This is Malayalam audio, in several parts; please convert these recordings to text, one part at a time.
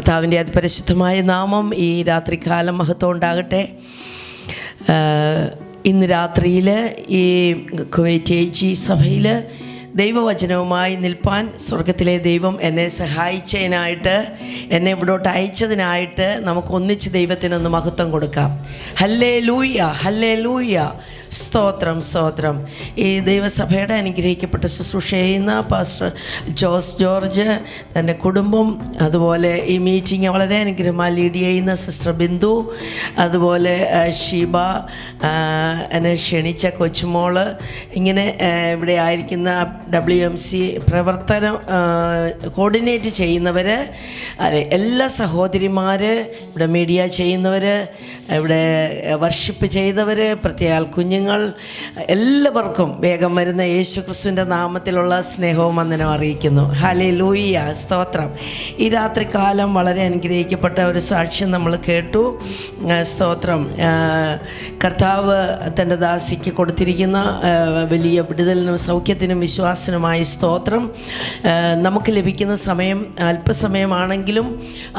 കർത്താവിൻ്റെ അതിപരിശുദ്ധമായ നാമം ഈ രാത്രികാലം മഹത്വം ഉണ്ടാകട്ടെ. ഇന്ന് രാത്രിയിൽ ഈ കുവൈറ്റ് AG സഭയിൽ ദൈവവചനവുമായി നിൽപ്പാൻ സ്വർഗത്തിലെ ദൈവം എന്നെ സഹായിച്ചതിനായിട്ട്, എന്നെ ഇവിടോട്ട് അയച്ചതിനായിട്ട് നമുക്ക് ഒന്നിച്ച് ദൈവത്തിനൊന്ന് മഹത്വം കൊടുക്കാം. ഹല്ലേലൂയ, ഹല്ലേലൂയ, സ്തോത്രം, സ്തോത്രം. ഈ ദൈവസഭയുടെ അനുഗ്രഹിക്കപ്പെട്ട ശുശ്രൂഷ ചെയ്യുന്ന പാസ്റ്റർ ജോസ് ജോർജ്, തൻ്റെ കുടുംബം, അതുപോലെ ഈ മീറ്റിംഗ് വളരെ അനുഗ്രഹമായി ലീഡ് ചെയ്യുന്ന സിസ്റ്റർ ബിന്ദു, അതുപോലെ ഷീബ, എന്നെ ക്ഷണിച്ച കൊച്ചുമോള്, ഇങ്ങനെ ഇവിടെ ആയിരിക്കുന്ന WMC പ്രവർത്തനം കോർഡിനേറ്റ് ചെയ്യുന്നവർ, എല്ലാ സഹോദരിമാർ, ഇവിടെ മീഡിയ ചെയ്യുന്നവർ, ഇവിടെ വർഷിപ്പ് ചെയ്തവർ, പ്രത്യേക കുഞ്ഞുങ്ങൾ, എല്ലാവർക്കും വേഗം വരുന്ന യേശുക്രിസ്തുവിൻ്റെ നാമത്തിലുള്ള സ്നേഹവും വന്ദനവും അറിയിക്കുന്നു. ഹല്ലേലൂയ, സ്തോത്രം. ഈ രാത്രികാലം വളരെ അനുഗ്രഹിക്കപ്പെട്ട ഒരു സാക്ഷ്യം നമ്മൾ കേട്ടു. സ്തോത്രം. കർത്താവ് തൻ്റെ ദാസിക്ക് കൊടുത്തിരിക്കുന്ന വലിയ വിടുതലിനും സൗഖ്യത്തിനും വിശ്വാസത്തിനുമായി സ്തോത്രം. നമുക്ക് ലഭിക്കുന്ന സമയം അല്പസമയമാണെങ്കിലും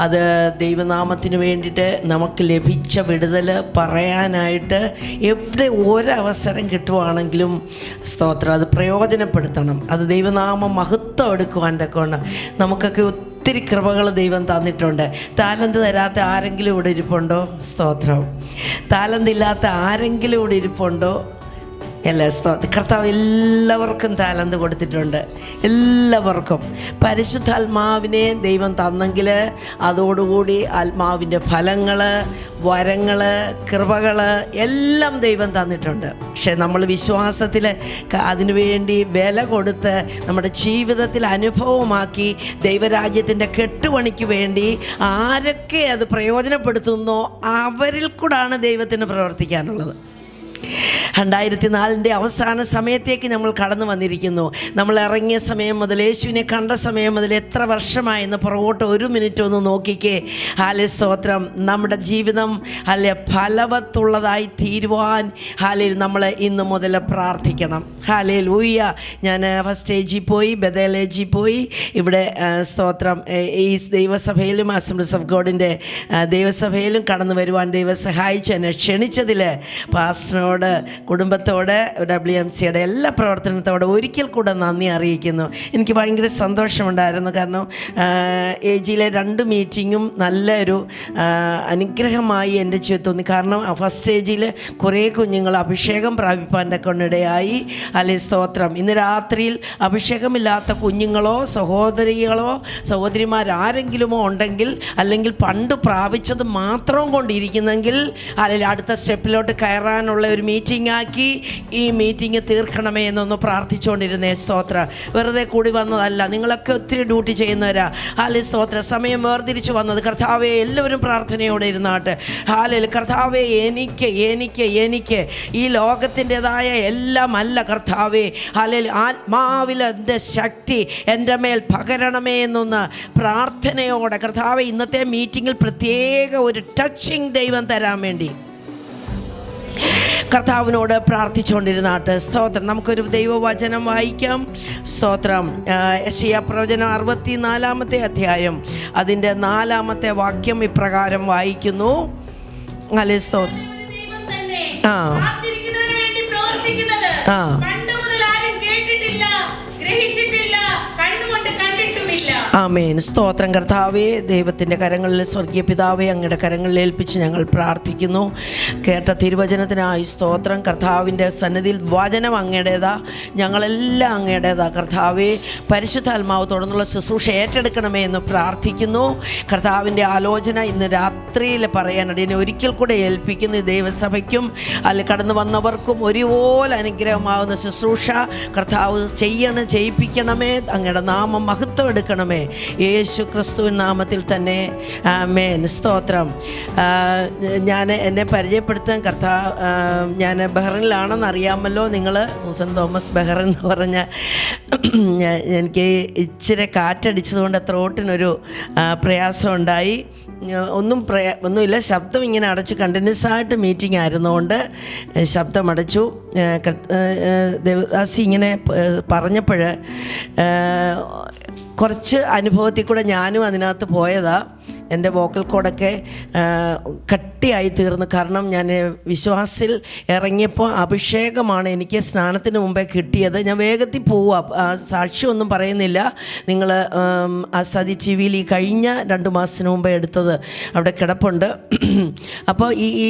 അത് ദൈവനാമത്തിന് വേണ്ടിയിട്ട് നമുക്ക് ലഭിച്ച വിടുതൽ പറയാനായിട്ട് എവിടെ ഒരവസരം കിട്ടുവാണെങ്കിലും സ്തോത്രം അത് പ്രയോജനപ്പെടുത്തണം. അത് ദൈവനാമം മഹത്വം എടുക്കുവാൻ തക്കവണ്ണം നമുക്കൊക്കെ ഒത്തിരി കൃപകൾ ദൈവം തന്നിട്ടുണ്ട്. താലന്ത് തരാത്ത ആരെങ്കിലും ഇവിടെ ഇരിപ്പുണ്ടോ? സ്തോത്രം. താലന്ത് ഇല്ലാത്ത ആരെങ്കിലും ഇവിടെ ഇരിപ്പുണ്ടോ? അല്ല, കർത്താവ് എല്ലാവർക്കും താലന്ത് കൊടുത്തിട്ടുണ്ട്. എല്ലാവർക്കും പരിശുദ്ധാത്മാവിനെ ദൈവം തന്നെങ്കിൽ അതോടുകൂടി ആത്മാവിൻ്റെ ഫലങ്ങൾ, വരങ്ങൾ, കൃപകൾ എല്ലാം ദൈവം തന്നിട്ടുണ്ട്. പക്ഷേ നമ്മൾ വിശ്വാസത്തിൽ അതിനുവേണ്ടി വില കൊടുത്ത് നമ്മുടെ ജീവിതത്തിൽ അനുഭവമാക്കി ദൈവരാജ്യത്തിൻ്റെ കെട്ടുപണിക്ക് വേണ്ടി ആരൊക്കെ അത് പ്രയോജനപ്പെടുത്തുന്നോ അവരിൽ കൂടാണ് ദൈവത്തിന് പ്രവർത്തിക്കാനുള്ളത്. 2004 അവസാന സമയത്തേക്ക് നമ്മൾ കടന്നു വന്നിരിക്കുന്നു. നമ്മൾ ഇറങ്ങിയ സമയം മുതൽ, യേശുവിനെ കണ്ട സമയം മുതൽ എത്ര വർഷമായെന്ന് പുറകോട്ട് ഒരു മിനിറ്റ് ഒന്ന് നോക്കിക്കേ. ഹാലെ, സ്തോത്രം. നമ്മുടെ ജീവിതം അല്ലെ ഫലവത്തുള്ളതായി തീരുവാൻ നമ്മൾ ഇന്ന് മുതൽ പ്രാർത്ഥിക്കണം. ഹല്ലേലൂയ. ഞാൻ ഫസ്റ്റ് AG പോയി, ബഥേൽ AG പോയി. ഇവിടെ സ്തോത്രം ഈ ദൈവസഭയിലും അസംബ്ലീസ് ഓഫ് ഗോഡിൻ്റെ ദൈവസഭയിലും കടന്നു വരുവാൻ ദൈവം സഹായിച്ച് എന്നെ ക്ഷണിച്ചതിൽ പാസ്റ്ററിനോട്, കുടുംബത്തോട്, WMCയുടെ എല്ലാ പ്രവർത്തനത്തോടെ ഒരിക്കൽ കൂടെ നന്ദി അറിയിക്കുന്നു. എനിക്ക് ഭയങ്കര സന്തോഷമുണ്ടായിരുന്നു. കാരണം AGയിലെ 2 മീറ്റിങ്ങും നല്ലൊരു അനുഗ്രഹമായി എൻ്റെ ജീവിതത്തിൽ തോന്നി. കാരണം ഫസ്റ്റ് AGയിൽ കുറേ കുഞ്ഞുങ്ങൾ അഭിഷേകം പ്രാപിപ്പാൻ തക്കവണ്ണിടയായി. അല്ലെ, സ്തോത്രം. ഇന്ന് രാത്രിയിൽ അഭിഷേകമില്ലാത്ത കുഞ്ഞുങ്ങളോ സഹോദരികളോ സഹോദരിമാരാരെങ്കിലുമോ ഉണ്ടെങ്കിൽ, അല്ലെങ്കിൽ പണ്ട് പ്രാപിച്ചത് മാത്രം കൊണ്ടിരിക്കുന്നെങ്കിൽ, അല്ലെങ്കിൽ അടുത്ത സ്റ്റെപ്പിലോട്ട് കയറാനുള്ള ഒരു മീറ്റിംഗ് ആക്കി ഈ മീറ്റിംഗ് തീർക്കണമേ എന്നൊന്ന് പ്രാർത്ഥിച്ചുകൊണ്ടിരുന്നേ. സ്തോത്ര. വെറുതെ കൂടി വന്നതല്ല. നിങ്ങളൊക്കെ ഒത്തിരി ഡ്യൂട്ടി ചെയ്യുന്നവരാ. ഹാലെ, സ്തോത്ര. സമയം വേർതിരിച്ച് വന്നത്. കർത്താവെ, എല്ലാവരും പ്രാർത്ഥനയോടെ ഇരുന്നാട്ട്. ഹാലെ, കർത്താവെ, എനിക്ക് ഈ ലോകത്തിൻ്റെതായ എല്ലാം അല്ല കർത്താവെ. ഹാലെ, ആത്മാവിലെ ശക്തി എൻ്റെ മേൽ പകരണമേ എന്നൊന്ന് പ്രാർത്ഥനയോടെ കർത്താവെ, ഇന്നത്തെ മീറ്റിങ്ങിൽ പ്രത്യേക ഒരു ടച്ചിങ് ദൈവം തരാൻ വേണ്ടി കർത്താവിനോട് പ്രാർത്ഥിച്ചുകൊണ്ടിരുന്നാട്ട്. സ്തോത്രം. നമുക്കൊരു ദൈവവചനം വായിക്കാം. സ്തോത്രം. യെശയ്യാ പ്രവചനം 64-ാമത്തെ അധ്യായം അതിൻ്റെ 4-ാമത്തെ വാക്യം ഇപ്രകാരം വായിക്കുന്നു. അല്ലേ, സ്തോത്രം. ആമേൻ. സ്തോത്രം. കർത്താവേ, ദൈവത്തിൻ്റെ കരങ്ങളിൽ, സ്വർഗീയ പിതാവേ, അങ്ങയുടെ കരങ്ങളിൽ ഏൽപ്പിച്ച് ഞങ്ങൾ പ്രാർത്ഥിക്കുന്നു. കേട്ട തിരുവചനത്തിനായി സ്തോത്രം. കർത്താവിൻ്റെ സന്നിധിയിൽ വചനം അങ്ങയുടേതാ, ഞങ്ങളെല്ലാം അങ്ങയുടേതാ. കർത്താവേ, പരിശുദ്ധാത്മാവ് തുടർന്നുള്ള ശുശ്രൂഷ ഏറ്റെടുക്കണമേ എന്ന് പ്രാർത്ഥിക്കുന്നു. കർത്താവിൻ്റെ ആലോചന ഇന്ന് രാത്രിയിൽ പറയാനായിട്ട് എന്നെ ഒരിക്കൽ കൂടെ ഏൽപ്പിക്കുന്നു. ദൈവസഭയ്ക്കും അതിൽ കടന്നു വന്നവർക്കും ഒരുപോലെ അനുഗ്രഹമാകുന്ന ശുശ്രൂഷ കർത്താവ് ചെയ്യിപ്പിക്കണമേ. അങ്ങയുടെ നാമം മഹത്വം എടുക്കണമേ. യേശു ക്രിസ്തുവിൻ നാമത്തിൽ തന്നെ ആമേൻ. സ്തോത്രം. എന്നെ പരിചയപ്പെടുത്താൻ ഞാൻ ബഹ്റിനിലാണെന്ന് അറിയാമല്ലോ നിങ്ങൾ. സൂസൻ തോമസ് ബഹ്റിൻ എന്ന് പറഞ്ഞ, എനിക്ക് ഇച്ചിരി കാറ്റടിച്ചതുകൊണ്ട് ത്രോട്ടിനൊരു പ്രയാസമുണ്ടായി. ഒന്നുമില്ല, ശബ്ദം ഇങ്ങനെ അടച്ച് കണ്ടിന്യൂസ് ആയിട്ട് മീറ്റിംഗ് ആയിരുന്നുകൊണ്ട് ശബ്ദം അടച്ചു. ദേവദാസി ഇങ്ങനെ പറഞ്ഞപ്പോൾ കുറച്ച് അനുഭവത്തിൽ കൂടെ ഞാനും അതിനകത്ത് പോയതാണ്. എൻ്റെ വോക്കൽ കോഡൊക്കെ കട്ടിയായി തീർന്നു. കാരണം ഞാൻ വിശ്വാസിൽ ഇറങ്ങിയപ്പോൾ അഭിഷേകമാണ് എനിക്ക് സ്നാനത്തിന് മുമ്പേ കിട്ടിയത്. ഞാൻ വേഗത്തിൽ പോവുക, സാക്ഷ്യമൊന്നും പറയുന്നില്ല. നിങ്ങൾ സതി ചിവിയിൽ ഈ കഴിഞ്ഞ 2 മാസത്തിന് മുമ്പേ എടുത്തത് അവിടെ കിടപ്പുണ്ട്. അപ്പോൾ ഈ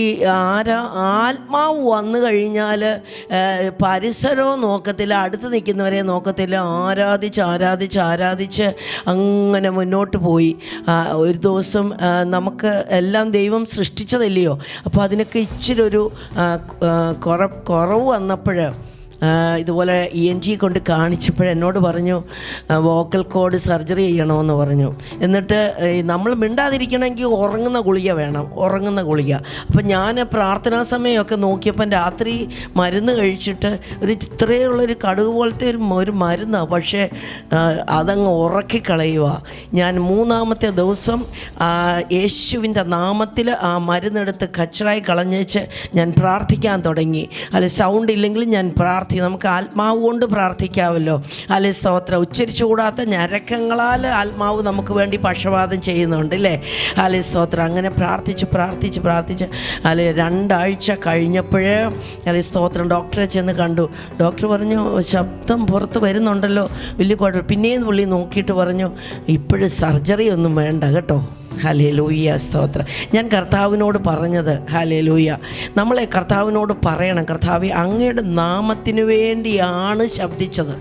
ആത്മാവ് വന്നു കഴിഞ്ഞാൽ പരിസരവും നോക്കത്തില്ല, അടുത്ത് നിൽക്കുന്നവരെ നോക്കത്തില്ല. ആരാധിച്ച് അങ്ങനെ മുന്നോട്ട് പോയി. ഒരു ദിവസം നമുക്ക് എല്ലാം ദൈവം സൃഷ്ടിച്ചതല്ലയോ, അപ്പോൾ അതിനൊക്കെ ഇച്ചിരി ഒരു കുറവ് വന്നപ്പോൾ ഇതുപോലെ ENG കൊണ്ട് കാണിച്ചപ്പോൾ എന്നോട് പറഞ്ഞു വോക്കൽ കോഡ് സർജറി ചെയ്യണമെന്ന് പറഞ്ഞു. എന്നിട്ട് നമ്മൾ മിണ്ടാതിരിക്കണമെങ്കിൽ ഉറങ്ങുന്ന ഗുളിക വേണം, ഉറങ്ങുന്ന ഗുളിക. അപ്പം ഞാൻ പ്രാർത്ഥനാ സമയമൊക്കെ നോക്കിയപ്പം രാത്രി മരുന്ന് കഴിച്ചിട്ട് ഇത്രയുള്ളൊരു കടുക് പോലത്തെ ഒരു മരുന്നാണ്, പക്ഷേ അതങ്ങ് ഉറക്കിക്കളയുക. ഞാൻ 3-ാമത്തെ ദിവസം യേശുവിൻ്റെ നാമത്തിൽ ആ മരുന്നെടുത്ത് കച്ചറായി കളഞ്ഞേച്ച് ഞാൻ പ്രാർത്ഥിക്കാൻ തുടങ്ങി. അല്ലെ സൗണ്ട് ഇല്ലെങ്കിലും ഞാൻ നമുക്ക് ആത്മാവ് കൊണ്ട് പ്രാർത്ഥിക്കാമല്ലോ. അല്ലെ സ്തോത്രം. ഉച്ചരിച്ചുകൂടാത്ത ഞരക്കങ്ങളാൽ ആത്മാവ് നമുക്ക് വേണ്ടി പക്ഷപാതം ചെയ്യുന്നുണ്ട് അല്ലേ. അല്ലെ സ്തോത്രം. അങ്ങനെ പ്രാർത്ഥിച്ച് അല്ലെ 2 ആഴ്ച കഴിഞ്ഞപ്പോഴേ അല്ലെ സ്തോത്രം ഡോക്ടറെ ചെന്ന് കണ്ടു. ഡോക്ടർ പറഞ്ഞു ശബ്ദം പുറത്ത് വരുന്നുണ്ടല്ലോ, വലിയ കുഴപ്പം. പിന്നെയും പുള്ളി നോക്കിയിട്ട് പറഞ്ഞു ഇപ്പോഴും സർജറി ഒന്നും വേണ്ട കേട്ടോ. ഹല്ലേലൂയ സ്തോത്രം. ഞാൻ കർത്താവിനോട് പറഞ്ഞത് ഹല്ലേലൂയ, നമ്മളെ കർത്താവിനോട് പറയണം, കർത്താവേ അങ്ങയുടെ നാമത്തിനു വേണ്ടിയാണ് ശബ്ദിച്ചത്,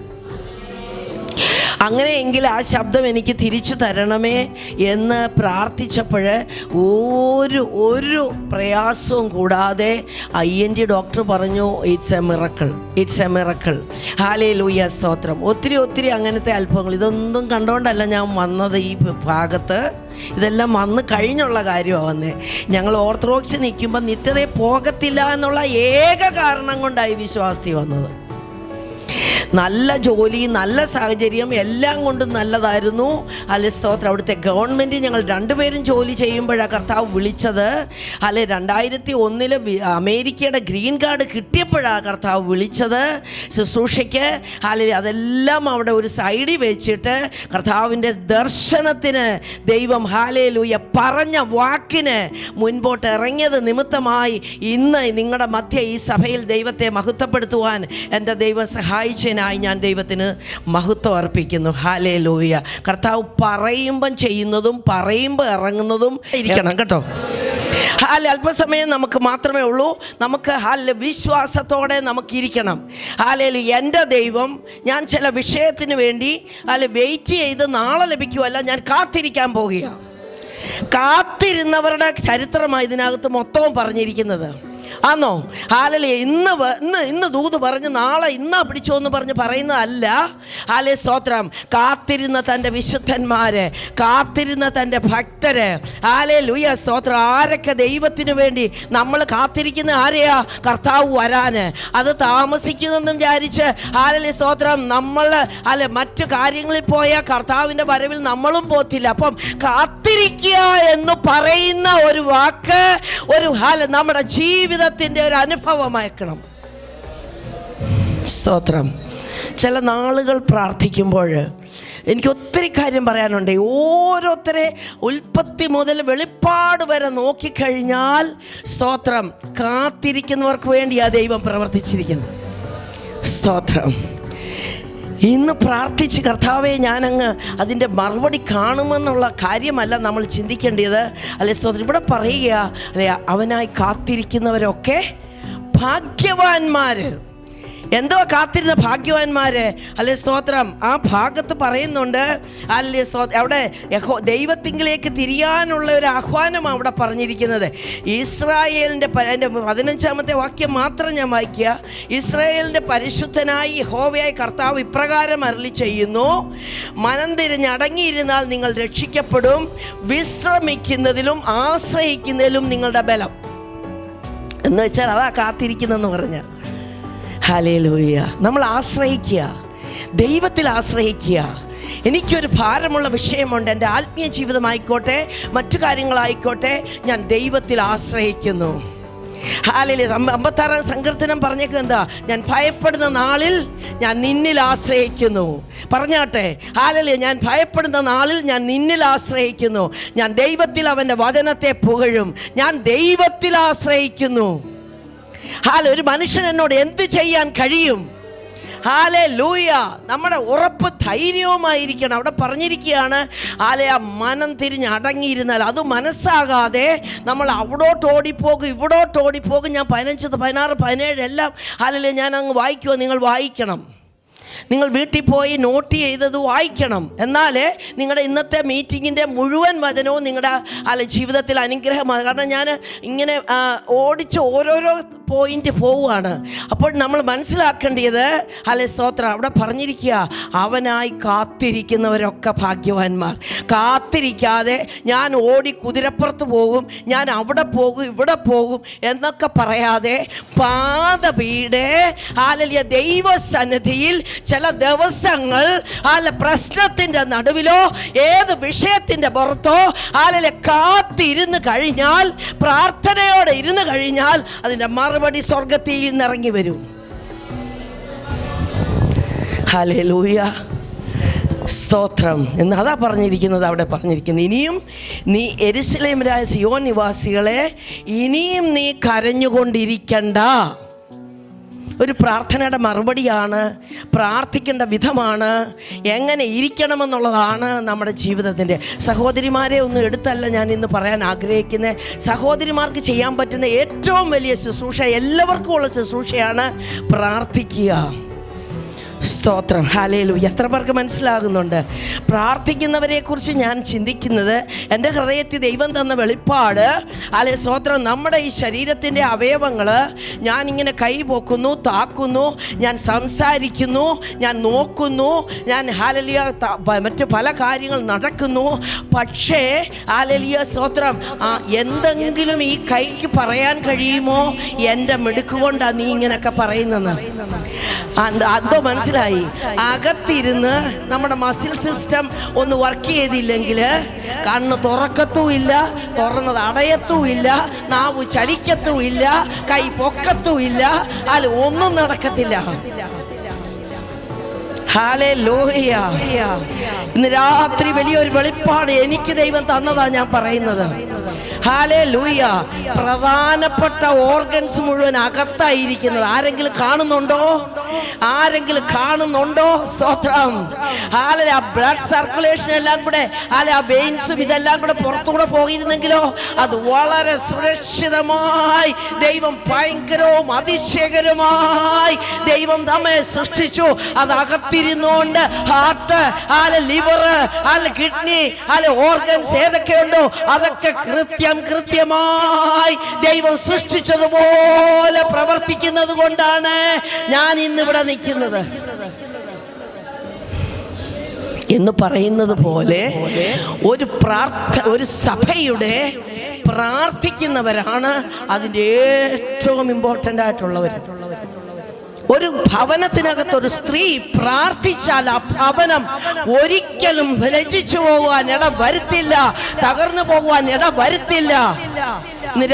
അങ്ങനെയെങ്കിൽ ആ ശബ്ദം എനിക്ക് തിരിച്ചു തരണമേ എന്ന് പ്രാർത്ഥിച്ചപ്പോൾ ഒരു പ്രയാസവും കൂടാതെ ENT ഡോക്ടർ പറഞ്ഞു ഇറ്റ്സ് എ മിറക്കിൾ. ഹല്ലേലൂയ സ്തോത്രം. ഒത്തിരി അങ്ങനത്തെ അത്ഭുതങ്ങൾ ഇതൊന്നും കണ്ടുകൊണ്ടല്ല ഞാൻ വന്നത് ഈ ഭാഗത്ത്. ഇതെല്ലാം വന്ന് കഴിഞ്ഞുള്ള കാര്യമാണ് വന്നേ. ഞങ്ങൾ ഓർത്തഡോക്സ് നിൽക്കുമ്പോൾ നിത്യതയെ പോകത്തില്ല എന്നുള്ള ഏക കാരണം കൊണ്ടായി വിശ്വാസി വന്നത്. നല്ല ജോലി, നല്ല സാഹചര്യം എല്ലാം കൊണ്ടും നല്ലതായിരുന്നു. അല്ലെ സ്തോത്രം. അവിടുത്തെ ഗവൺമെൻറ് ഞങ്ങൾ 2 പേരും ജോലി ചെയ്യുമ്പോഴാണ് കർത്താവ് വിളിച്ചത്. അല്ലെ 2001 അമേരിക്കയുടെ ഗ്രീൻ കാർഡ് കിട്ടിയപ്പോഴാണ് കർത്താവ് വിളിച്ചത് ശുശ്രൂഷയ്ക്ക്. അല്ലെ അതെല്ലാം അവിടെ ഒരു സൈഡിൽ വെച്ചിട്ട് കർത്താവിൻ്റെ ദർശനത്തിന് ദൈവം ഹല്ലേലൂയ പറഞ്ഞ വാക്കിന് മുൻപോട്ട് ഇറങ്ങിയത് നിമിത്തമായി ഇന്ന് നിങ്ങളുടെ മധ്യ ഈ സഭയിൽ ദൈവത്തെ മഹത്വപ്പെടുത്തുവാൻ എൻ്റെ ദൈവം സഹായിച്ചതിനായി ഞാൻ ദൈവത്തിന് മഹത്വം അർപ്പിക്കുന്നു. ഹല്ലേലൂയ. കർത്താവ് പറയുമ്പം ചെയ്യുന്നതും പറയുമ്പോൾ ഇറങ്ങുന്നതും ഇരിക്കണം കേട്ടോ. അല്പസമയം നമുക്ക് മാത്രമേ ഉള്ളൂ. നമുക്ക് വിശ്വാസത്തോടെ നമുക്കിരിക്കണം. എൻ്റെ ദൈവം ഞാൻ ചില വിഷയത്തിന് വേണ്ടി വെയിറ്റ് ചെയ്ത് നാളെ ലഭിക്കുമല്ല, ഞാൻ കാത്തിരിക്കാൻ പോകുക. കാത്തിരുന്നവരുടെ ചരിത്രമാണ് ഇതിനകത്ത് മൊത്തവും പറഞ്ഞിരിക്കുന്നത്. ആണോ? ഹല്ലേലൂയ. ഇന്ന് ദൂത് പറഞ്ഞ് നാളെ ഇന്നാ പിടിച്ചോ എന്ന് പറഞ്ഞ് പറയുന്നതല്ല. ഹല്ലേലൂയ സ്തോത്രം. കാത്തിരുന്ന തൻ്റെ വിശുദ്ധന്മാര്, കാത്തിരുന്ന തൻ്റെ ഭക്തര്, ഹല്ലേലൂയ സ്തോത്രം. ആരൊക്കെ ദൈവത്തിന് വേണ്ടി നമ്മൾ കാത്തിരിക്കുന്ന ആരെയാ? കർത്താവ് വരാന്. അത് താമസിക്കുന്നെന്നും വിചാരിച്ച് ഹല്ലേലൂയ സ്തോത്രം നമ്മൾ മറ്റു കാര്യങ്ങളിൽ പോയാൽ കർത്താവിൻ്റെ വരവിൽ നമ്മളും പോത്തില്ല. അപ്പം കാത്തിരിക്കുക എന്ന് പറയുന്ന ഒരു വാക്ക് നമ്മുടെ ജീവിതത്തിൻ്റെ ഒരു അനുഭവമാക്കണം. സ്തോത്രം. ചില നാളുകൾ പ്രാർത്ഥിക്കുമ്പോൾ എനിക്ക് ഒത്തിരി കാര്യം പറയാനുണ്ട്. ഓരോരുത്തരെ ഉൽപ്പത്തി മുതൽ വെളിപ്പാട് വരെ നോക്കിക്കഴിഞ്ഞാൽ സ്തോത്രം കാത്തിരിക്കുന്നവർക്ക് വേണ്ടിയാണ് ദൈവം പ്രവർത്തിച്ചിരിക്കുന്നത്. സ്തോത്രം. ഇന്ന് പ്രാർത്ഥിച്ച് കർത്താവെ ഞാനങ്ങ് അതിൻ്റെ മറുപടി കാണുമെന്നുള്ള കാര്യമല്ല നമ്മൾ ചിന്തിക്കേണ്ടത്. അല്ലെ സ്തോത്രം. ഇവിടെ പറയുക അല്ലെ അവനായി കാത്തിരിക്കുന്നവരൊക്കെ ഭാഗ്യവാന്മാർ. എന്തോ കാത്തിരുന്ന ഭാഗ്യവാന്മാര്. അല്ലെ സ്തോത്രം. ആ ഭാഗത്ത് പറയുന്നുണ്ട് അല്ലെ അവിടെ ദൈവത്തിങ്കിലേക്ക് തിരിയാനുള്ള ഒരു ആഹ്വാനമാണ് അവിടെ പറഞ്ഞിരിക്കുന്നത്. ഇസ്രായേലിൻ്റെ 15-ാമത്തെ വാക്യം മാത്രം ഞാൻ വായിക്കുക. ഇസ്രായേലിൻ്റെ പരിശുദ്ധനായി യഹോവയായ കർത്താവ് ഇപ്രകാരം അരുളി ചെയ്യുന്നു, മനം തിരിഞ്ഞടങ്ങിയിരുന്നാൽ നിങ്ങൾ രക്ഷിക്കപ്പെടും, വിശ്രമിക്കുന്നതിലും ആശ്രയിക്കുന്നതിലും നിങ്ങളുടെ ബലം. എന്ന് വെച്ചാൽ അതാ കാത്തിരിക്കുന്നെന്ന് പറഞ്ഞ. ഹല്ലേലൂയ. നമ്മൾ ആശ്രയിക്കുക, ദൈവത്തിൽ ആശ്രയിക്കുക. എനിക്കൊരു ഭാരമുള്ള വിഷയമുണ്ട്, എൻ്റെ ആത്മീയ ജീവിതമായിക്കോട്ടെ മറ്റു കാര്യങ്ങളായിക്കോട്ടെ, ഞാൻ ദൈവത്തിൽ ആശ്രയിക്കുന്നു. ഹല്ലേലൂയ. 56 സങ്കീർത്തനം പറഞ്ഞേക്കുക എന്താ? ഞാൻ ഭയപ്പെടുന്ന നാളിൽ ഞാൻ നിന്നിൽ ആശ്രയിക്കുന്നു. പറഞ്ഞാട്ടെ, ഹല്ലേലൂയ. ഞാൻ ഭയപ്പെടുന്ന നാളിൽ ഞാൻ നിന്നിൽ ആശ്രയിക്കുന്നു. ഞാൻ ദൈവത്തിൽ അവൻ്റെ വചനത്തെ പുകഴും. ഞാൻ ദൈവത്തിൽ ആശ്രയിക്കുന്നു. ഒരു മനുഷ്യൻ എന്നോട് എന്ത് ചെയ്യാൻ കഴിയും? ഹല്ലേലൂയ. നമ്മുടെ ഉറപ്പ് ധൈര്യവുമായിരിക്കണം. അവിടെ പറഞ്ഞിരിക്കുകയാണ്, ആ മനം തിരിഞ്ഞ് അടങ്ങിയിരുന്നാൽ, അത് മനസ്സാകാതെ നമ്മൾ അവിടോട്ട് ഓടിപ്പോകും, ഇവിടോട്ട് ഓടിപ്പോകും. ഞാൻ 15, 16, 17 എല്ലാം ഹല്ലേലൂയ ഞാൻ അങ്ങ് വായിക്കുമോ? നിങ്ങൾ വായിക്കണം. നിങ്ങൾ വീട്ടിൽ പോയി നോട്ട് ചെയ്തത് വായിക്കണം. എന്നാലേ നിങ്ങളുടെ ഇന്നത്തെ മീറ്റിങ്ങിൻ്റെ മുഴുവൻ വചനവും നിങ്ങളുടെ ജീവിതത്തിൽ അനുഗ്രഹമാണ്. കാരണം ഞാൻ ഇങ്ങനെ ഓടിച്ച് ഓരോരോ പോയിന്റ് പോവുകയാണ്. അപ്പോൾ നമ്മൾ മനസ്സിലാക്കേണ്ടത് സ്തോത്രം, അവിടെ പറഞ്ഞിരിക്കുക, അവനായി കാത്തിരിക്കുന്നവരൊക്കെ ഭാഗ്യവാന്മാർ. കാത്തിരിക്കാതെ ഞാൻ ഓടി കുതിരപ്പുറത്ത് പോകും, ഞാൻ അവിടെ പോകും, ഇവിടെ പോകും എന്നൊക്കെ പറയാതെ പാദപീഠേ ഹല്ലേലൂയ ദൈവസന്നിധിയിൽ ചില ദിവസങ്ങൾ പ്രശ്നത്തിൻ്റെ നടുവിലോ ഏത് വിഷയത്തിൻ്റെ പുറത്തോ കാത്തിരുന്ന് കഴിഞ്ഞാൽ, പ്രാർത്ഥനയോടെ ഇരുന്ന് കഴിഞ്ഞാൽ അതിൻ്റെ മറുപടി സ്വർഗത്തിൽ നിന്ന് ഇറങ്ങി വരും. ഹല്ലേലൂയ, സ്തോത്രം എന്ന് അതാ പറഞ്ഞിരിക്കുന്നത്. അവിടെ പറഞ്ഞിരിക്കുന്നത്, ഇനിയും നീ യെരൂശലേമിലായ സിയോൻ നിവാസികളെ, ഇനിയും നീ കരഞ്ഞുകൊണ്ടിരിക്കണ്ട. ഒരു പ്രാർത്ഥനയുടെ മറുപടിയാണ്, പ്രാർത്ഥിക്കേണ്ട വിധമാണ്, എങ്ങനെ ഇരിക്കണമെന്നുള്ളതാണ് നമ്മുടെ ജീവിതത്തിൻ്റെ. സഹോദരിമാരെ ഒന്നും എടുത്തല്ല ഞാൻ ഇന്ന് പറയാൻ ആഗ്രഹിക്കുന്നത്. സഹോദരിമാർക്ക് ചെയ്യാൻ പറ്റുന്ന ഏറ്റവും വലിയ ശുശ്രൂഷ, എല്ലാവർക്കും ഉള്ള ശുശ്രൂഷയാണ് പ്രാർത്ഥിക്കുക. സ്തോത്രം, ഹല്ലേലൂയ. എത്ര പേർക്ക് മനസ്സിലാകുന്നുണ്ട്? പ്രാർത്ഥിക്കുന്നവരെക്കുറിച്ച് ഞാൻ ചിന്തിക്കുന്നത്, എൻ്റെ ഹൃദയത്തിൽ ദൈവം തന്ന വെളിപ്പാട്, സ്തോത്രം, നമ്മുടെ ഈ ശരീരത്തിൻ്റെ അവയവങ്ങൾ ഞാനിങ്ങനെ കൈ പൊക്കുന്നു, താക്കുന്നു, ഞാൻ സംസാരിക്കുന്നു, ഞാൻ നോക്കുന്നു, ഞാൻ ഹല്ലേലൂയ മറ്റ് പല കാര്യങ്ങൾ നടക്കുന്നു. പക്ഷേ ഹല്ലേലൂയ സ്തോത്രം, എന്തെങ്കിലും ഈ കൈക്ക് പറയാൻ കഴിയുമോ? എൻ്റെ മിടുക്കുകൊണ്ടാണ് നീ ഇങ്ങനെയൊക്കെ പറയുന്നത്. അതോ മനസ്സിലായി? അകത്തിരുന്ന് നമ്മുടെ മസിൽ സിസ്റ്റം ഒന്ന് വർക്ക് ചെയ്തില്ലെങ്കിൽ കണ്ണ് തുറക്കത്തുമില്ല, തുറന്നത് അടയത്തുമില്ല, നാവ് ചലിക്കത്തുമില്ല, കൈ പൊക്കത്തുമില്ല, അല്ല ഒന്നും നടക്കത്തില്ല. ഹല്ലേലൂയ. ഇന്ന് രാത്രി വലിയൊരു വെളിപ്പാട് എനിക്ക് ദൈവം തന്നതാ ഞാൻ പറയുന്നത്. ഹല്ലേലൂയ. പ്രധാനപ്പെട്ട ഓർഗൻസ് മുഴുവൻ അകത്തായിരിക്കുന്നത്. ആരെങ്കിലും കാണുന്നുണ്ടോ? ആരെങ്കിലും കാണുന്നുണ്ടോ? സ്തോത്രം. ഹല്ലേലൂയ. ബ്ലഡ് സർക്കുലേഷൻ എല്ലാം കൂടെ ആ വെയിൻസും ഇതെല്ലാം കൂടെ പുറത്തുകൂടെ പോയിരുന്നെങ്കിലോ അത് വളരെ സുരക്ഷിതമായി ദൈവം ഭയങ്കരവും അതിശയകരമായി ദൈവം നമ്മെ സൃഷ്ടിച്ചു. അത് അകത്തിരുന്നുകൊണ്ട് ഹാർട്ട്, ലിവർ, കിഡ്നി, ഓർഗൻസ് ഏതൊക്കെയുണ്ടോ അതൊക്കെ കൃത്യമായി ദൈവം സൃഷ്ടിച്ചതുപോലെ പ്രവർത്തിക്കുന്നത് കൊണ്ടാണ് ഞാൻ ഇന്നിവിടെ നിൽക്കുന്നത്. എന്ന് പറയുന്നത് പോലെ ഒരു സഭയുടെ പ്രാർത്ഥിക്കുന്നവരാണ് അതിൻ്റെ ഏറ്റവും ഇമ്പോർട്ടൻ്റ് ആയിട്ടുള്ളവർ. ഒരു ഭവനത്തിനകത്തൊരു സ്ത്രീ പ്രാർത്ഥിച്ചാൽ ആ ഭവനം ഒരിക്കലും ലജ്ജിച്ചു പോകുവാൻ ഇട വരുത്തില്ല, തകർന്നു പോകുവാൻ ഇട വരുത്തില്ല.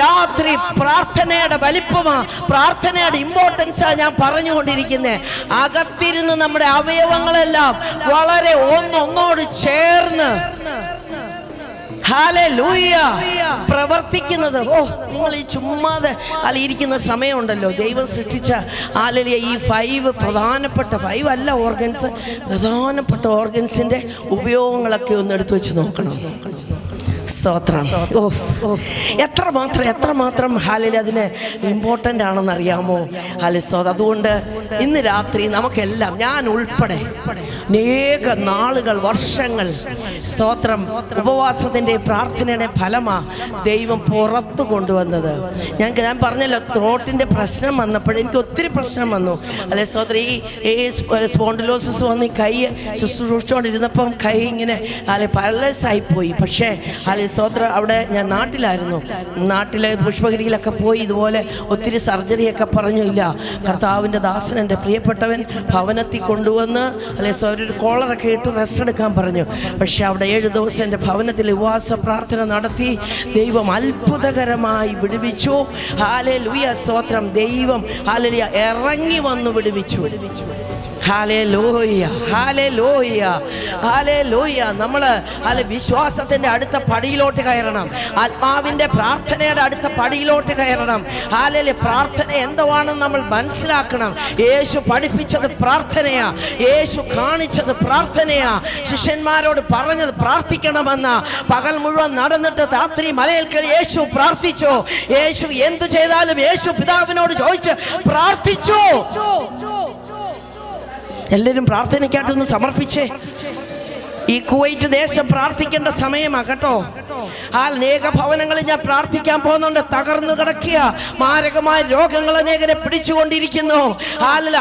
രാത്രി പ്രാർത്ഥനയുടെ വലിപ്പമാ, പ്രാർത്ഥനയുടെ ഇമ്പോർട്ടൻസാ ഞാൻ പറഞ്ഞുകൊണ്ടിരിക്കുന്നത്. അകത്തിരുന്ന് നമ്മുടെ അവയവങ്ങളെല്ലാം വളരെ ഒന്നൊന്നോട് ചേർന്ന് ഹല്ലേലൂയ പ്രവർത്തിക്കുന്നത്. നിങ്ങൾ ഈ ചുമ്മാതെ ഇരിക്കുന്ന സമയമുണ്ടല്ലോ, ദൈവം സൃഷ്ടിച്ച ഹല്ലേലൂയ ഈ 5 പ്രധാനപ്പെട്ട 5 അല്ല ഓർഗൻസ്, പ്രധാനപ്പെട്ട ഓർഗൻസിൻ്റെ ഉപയോഗങ്ങളൊക്കെ ഒന്ന് എടുത്തു വെച്ച് നോക്കണം. സ്തോത്രം. എത്രമാത്രം ഹല്ലേലൂയ അതിന് ഇമ്പോർട്ടൻ്റ് ആണെന്ന് അറിയാമോ? ഹല്ലേലൂയ. അതുകൊണ്ട് ഇന്ന് രാത്രി നമുക്കെല്ലാം, ഞാൻ ഉൾപ്പെടെ അനേക നാളുകൾ, വർഷങ്ങൾ സ്തോത്രം ഉപവാസത്തിൻ്റെ പ്രാർത്ഥനയുടെ ഫലമാ ദൈവം പുറത്തു കൊണ്ടുവന്നത്. ഞാൻ പറഞ്ഞല്ലോ, ത്രോട്ടിൻ്റെ പ്രശ്നം വന്നപ്പോൾ എനിക്ക് ഒത്തിരി പ്രശ്നം വന്നു. അല്ലെ സ്തോത്രം, ഈ സ്പോണ്ടിലോസിസ് വന്ന് കൈ ശുശ്രൂഷിച്ചുകൊണ്ടിരുന്നപ്പം കൈ ഇങ്ങനെ പാരലൈസ് ആയിപ്പോയി. പക്ഷേ സ്തോത്രം. അവിടെ ഞാൻ നാട്ടിലെ പുഷ്പഗിരിയിലൊക്കെ പോയി ഇതുപോലെ ഒത്തിരി സർജറിയൊക്കെ പറഞ്ഞു. ഇല്ല, കർത്താവിൻ്റെ ദാസൻ എൻ്റെ പ്രിയപ്പെട്ടവൻ ഭവനത്തിൽ കൊണ്ടുവന്ന് ഒരു കോളറൊക്കെ ഇട്ട് റെസ്റ്റ് എടുക്കാൻ പറഞ്ഞു. പക്ഷെ അവിടെ 7 ദിവസം എൻ്റെ ഭവനത്തിൽ ഉപവാസ പ്രാർത്ഥന നടത്തി ദൈവം അത്ഭുതകരമായി വിടുവിച്ചു. ഹല്ലേലൂയ സ്തോത്രം. ദൈവം ഹല്ലേലൂയ ഇറങ്ങി വന്നു വിടുവിച്ചു. Hallelujah, hallelujah, hallelujah. നമ്മൾ വിശ്വാസത്തിൻ്റെ അടുത്ത പടിയിലോട്ട് കയറണം. ആത്മാവിൻ്റെ പ്രാർത്ഥനയുടെ അടുത്ത പടിയിലോട്ട് കയറണം. ഹല്ലേലൂയ. പ്രാർത്ഥന എന്തുവാണെന്ന് നമ്മൾ മനസ്സിലാക്കണം. യേശു പഠിപ്പിച്ചത് പ്രാർത്ഥനയാ, യേശു കാണിച്ചത് പ്രാർത്ഥനയാ, ശിഷ്യന്മാരോട് പറഞ്ഞത് പ്രാർത്ഥിക്കണമെന്ന. പകൽ മുഴുവൻ നടന്നിട്ട് രാത്രി മലയിൽ കയറി യേശു പ്രാർത്ഥിച്ചു. യേശു എന്തു ചെയ്താലും യേശു പിതാവിനോട് ചോദിച്ച് പ്രാർത്ഥിച്ചു. എല്ലാവരും പ്രാർത്ഥനയ്ക്കായിട്ടൊന്ന് സമർപ്പിച്ചേ. ഈ കുവൈറ്റ് ദേശം പ്രാർത്ഥിക്കേണ്ട സമയമാണ് കേട്ടോ. അനേക ഭവനങ്ങളിൽ ഞാൻ പ്രാർത്ഥിക്കാൻ പോകുന്നുണ്ട്. തകർന്നു കിടക്കുക, മാരകമായ രോഗങ്ങൾ അനേകരെ പിടിച്ചുകൊണ്ടിരിക്കുന്നു.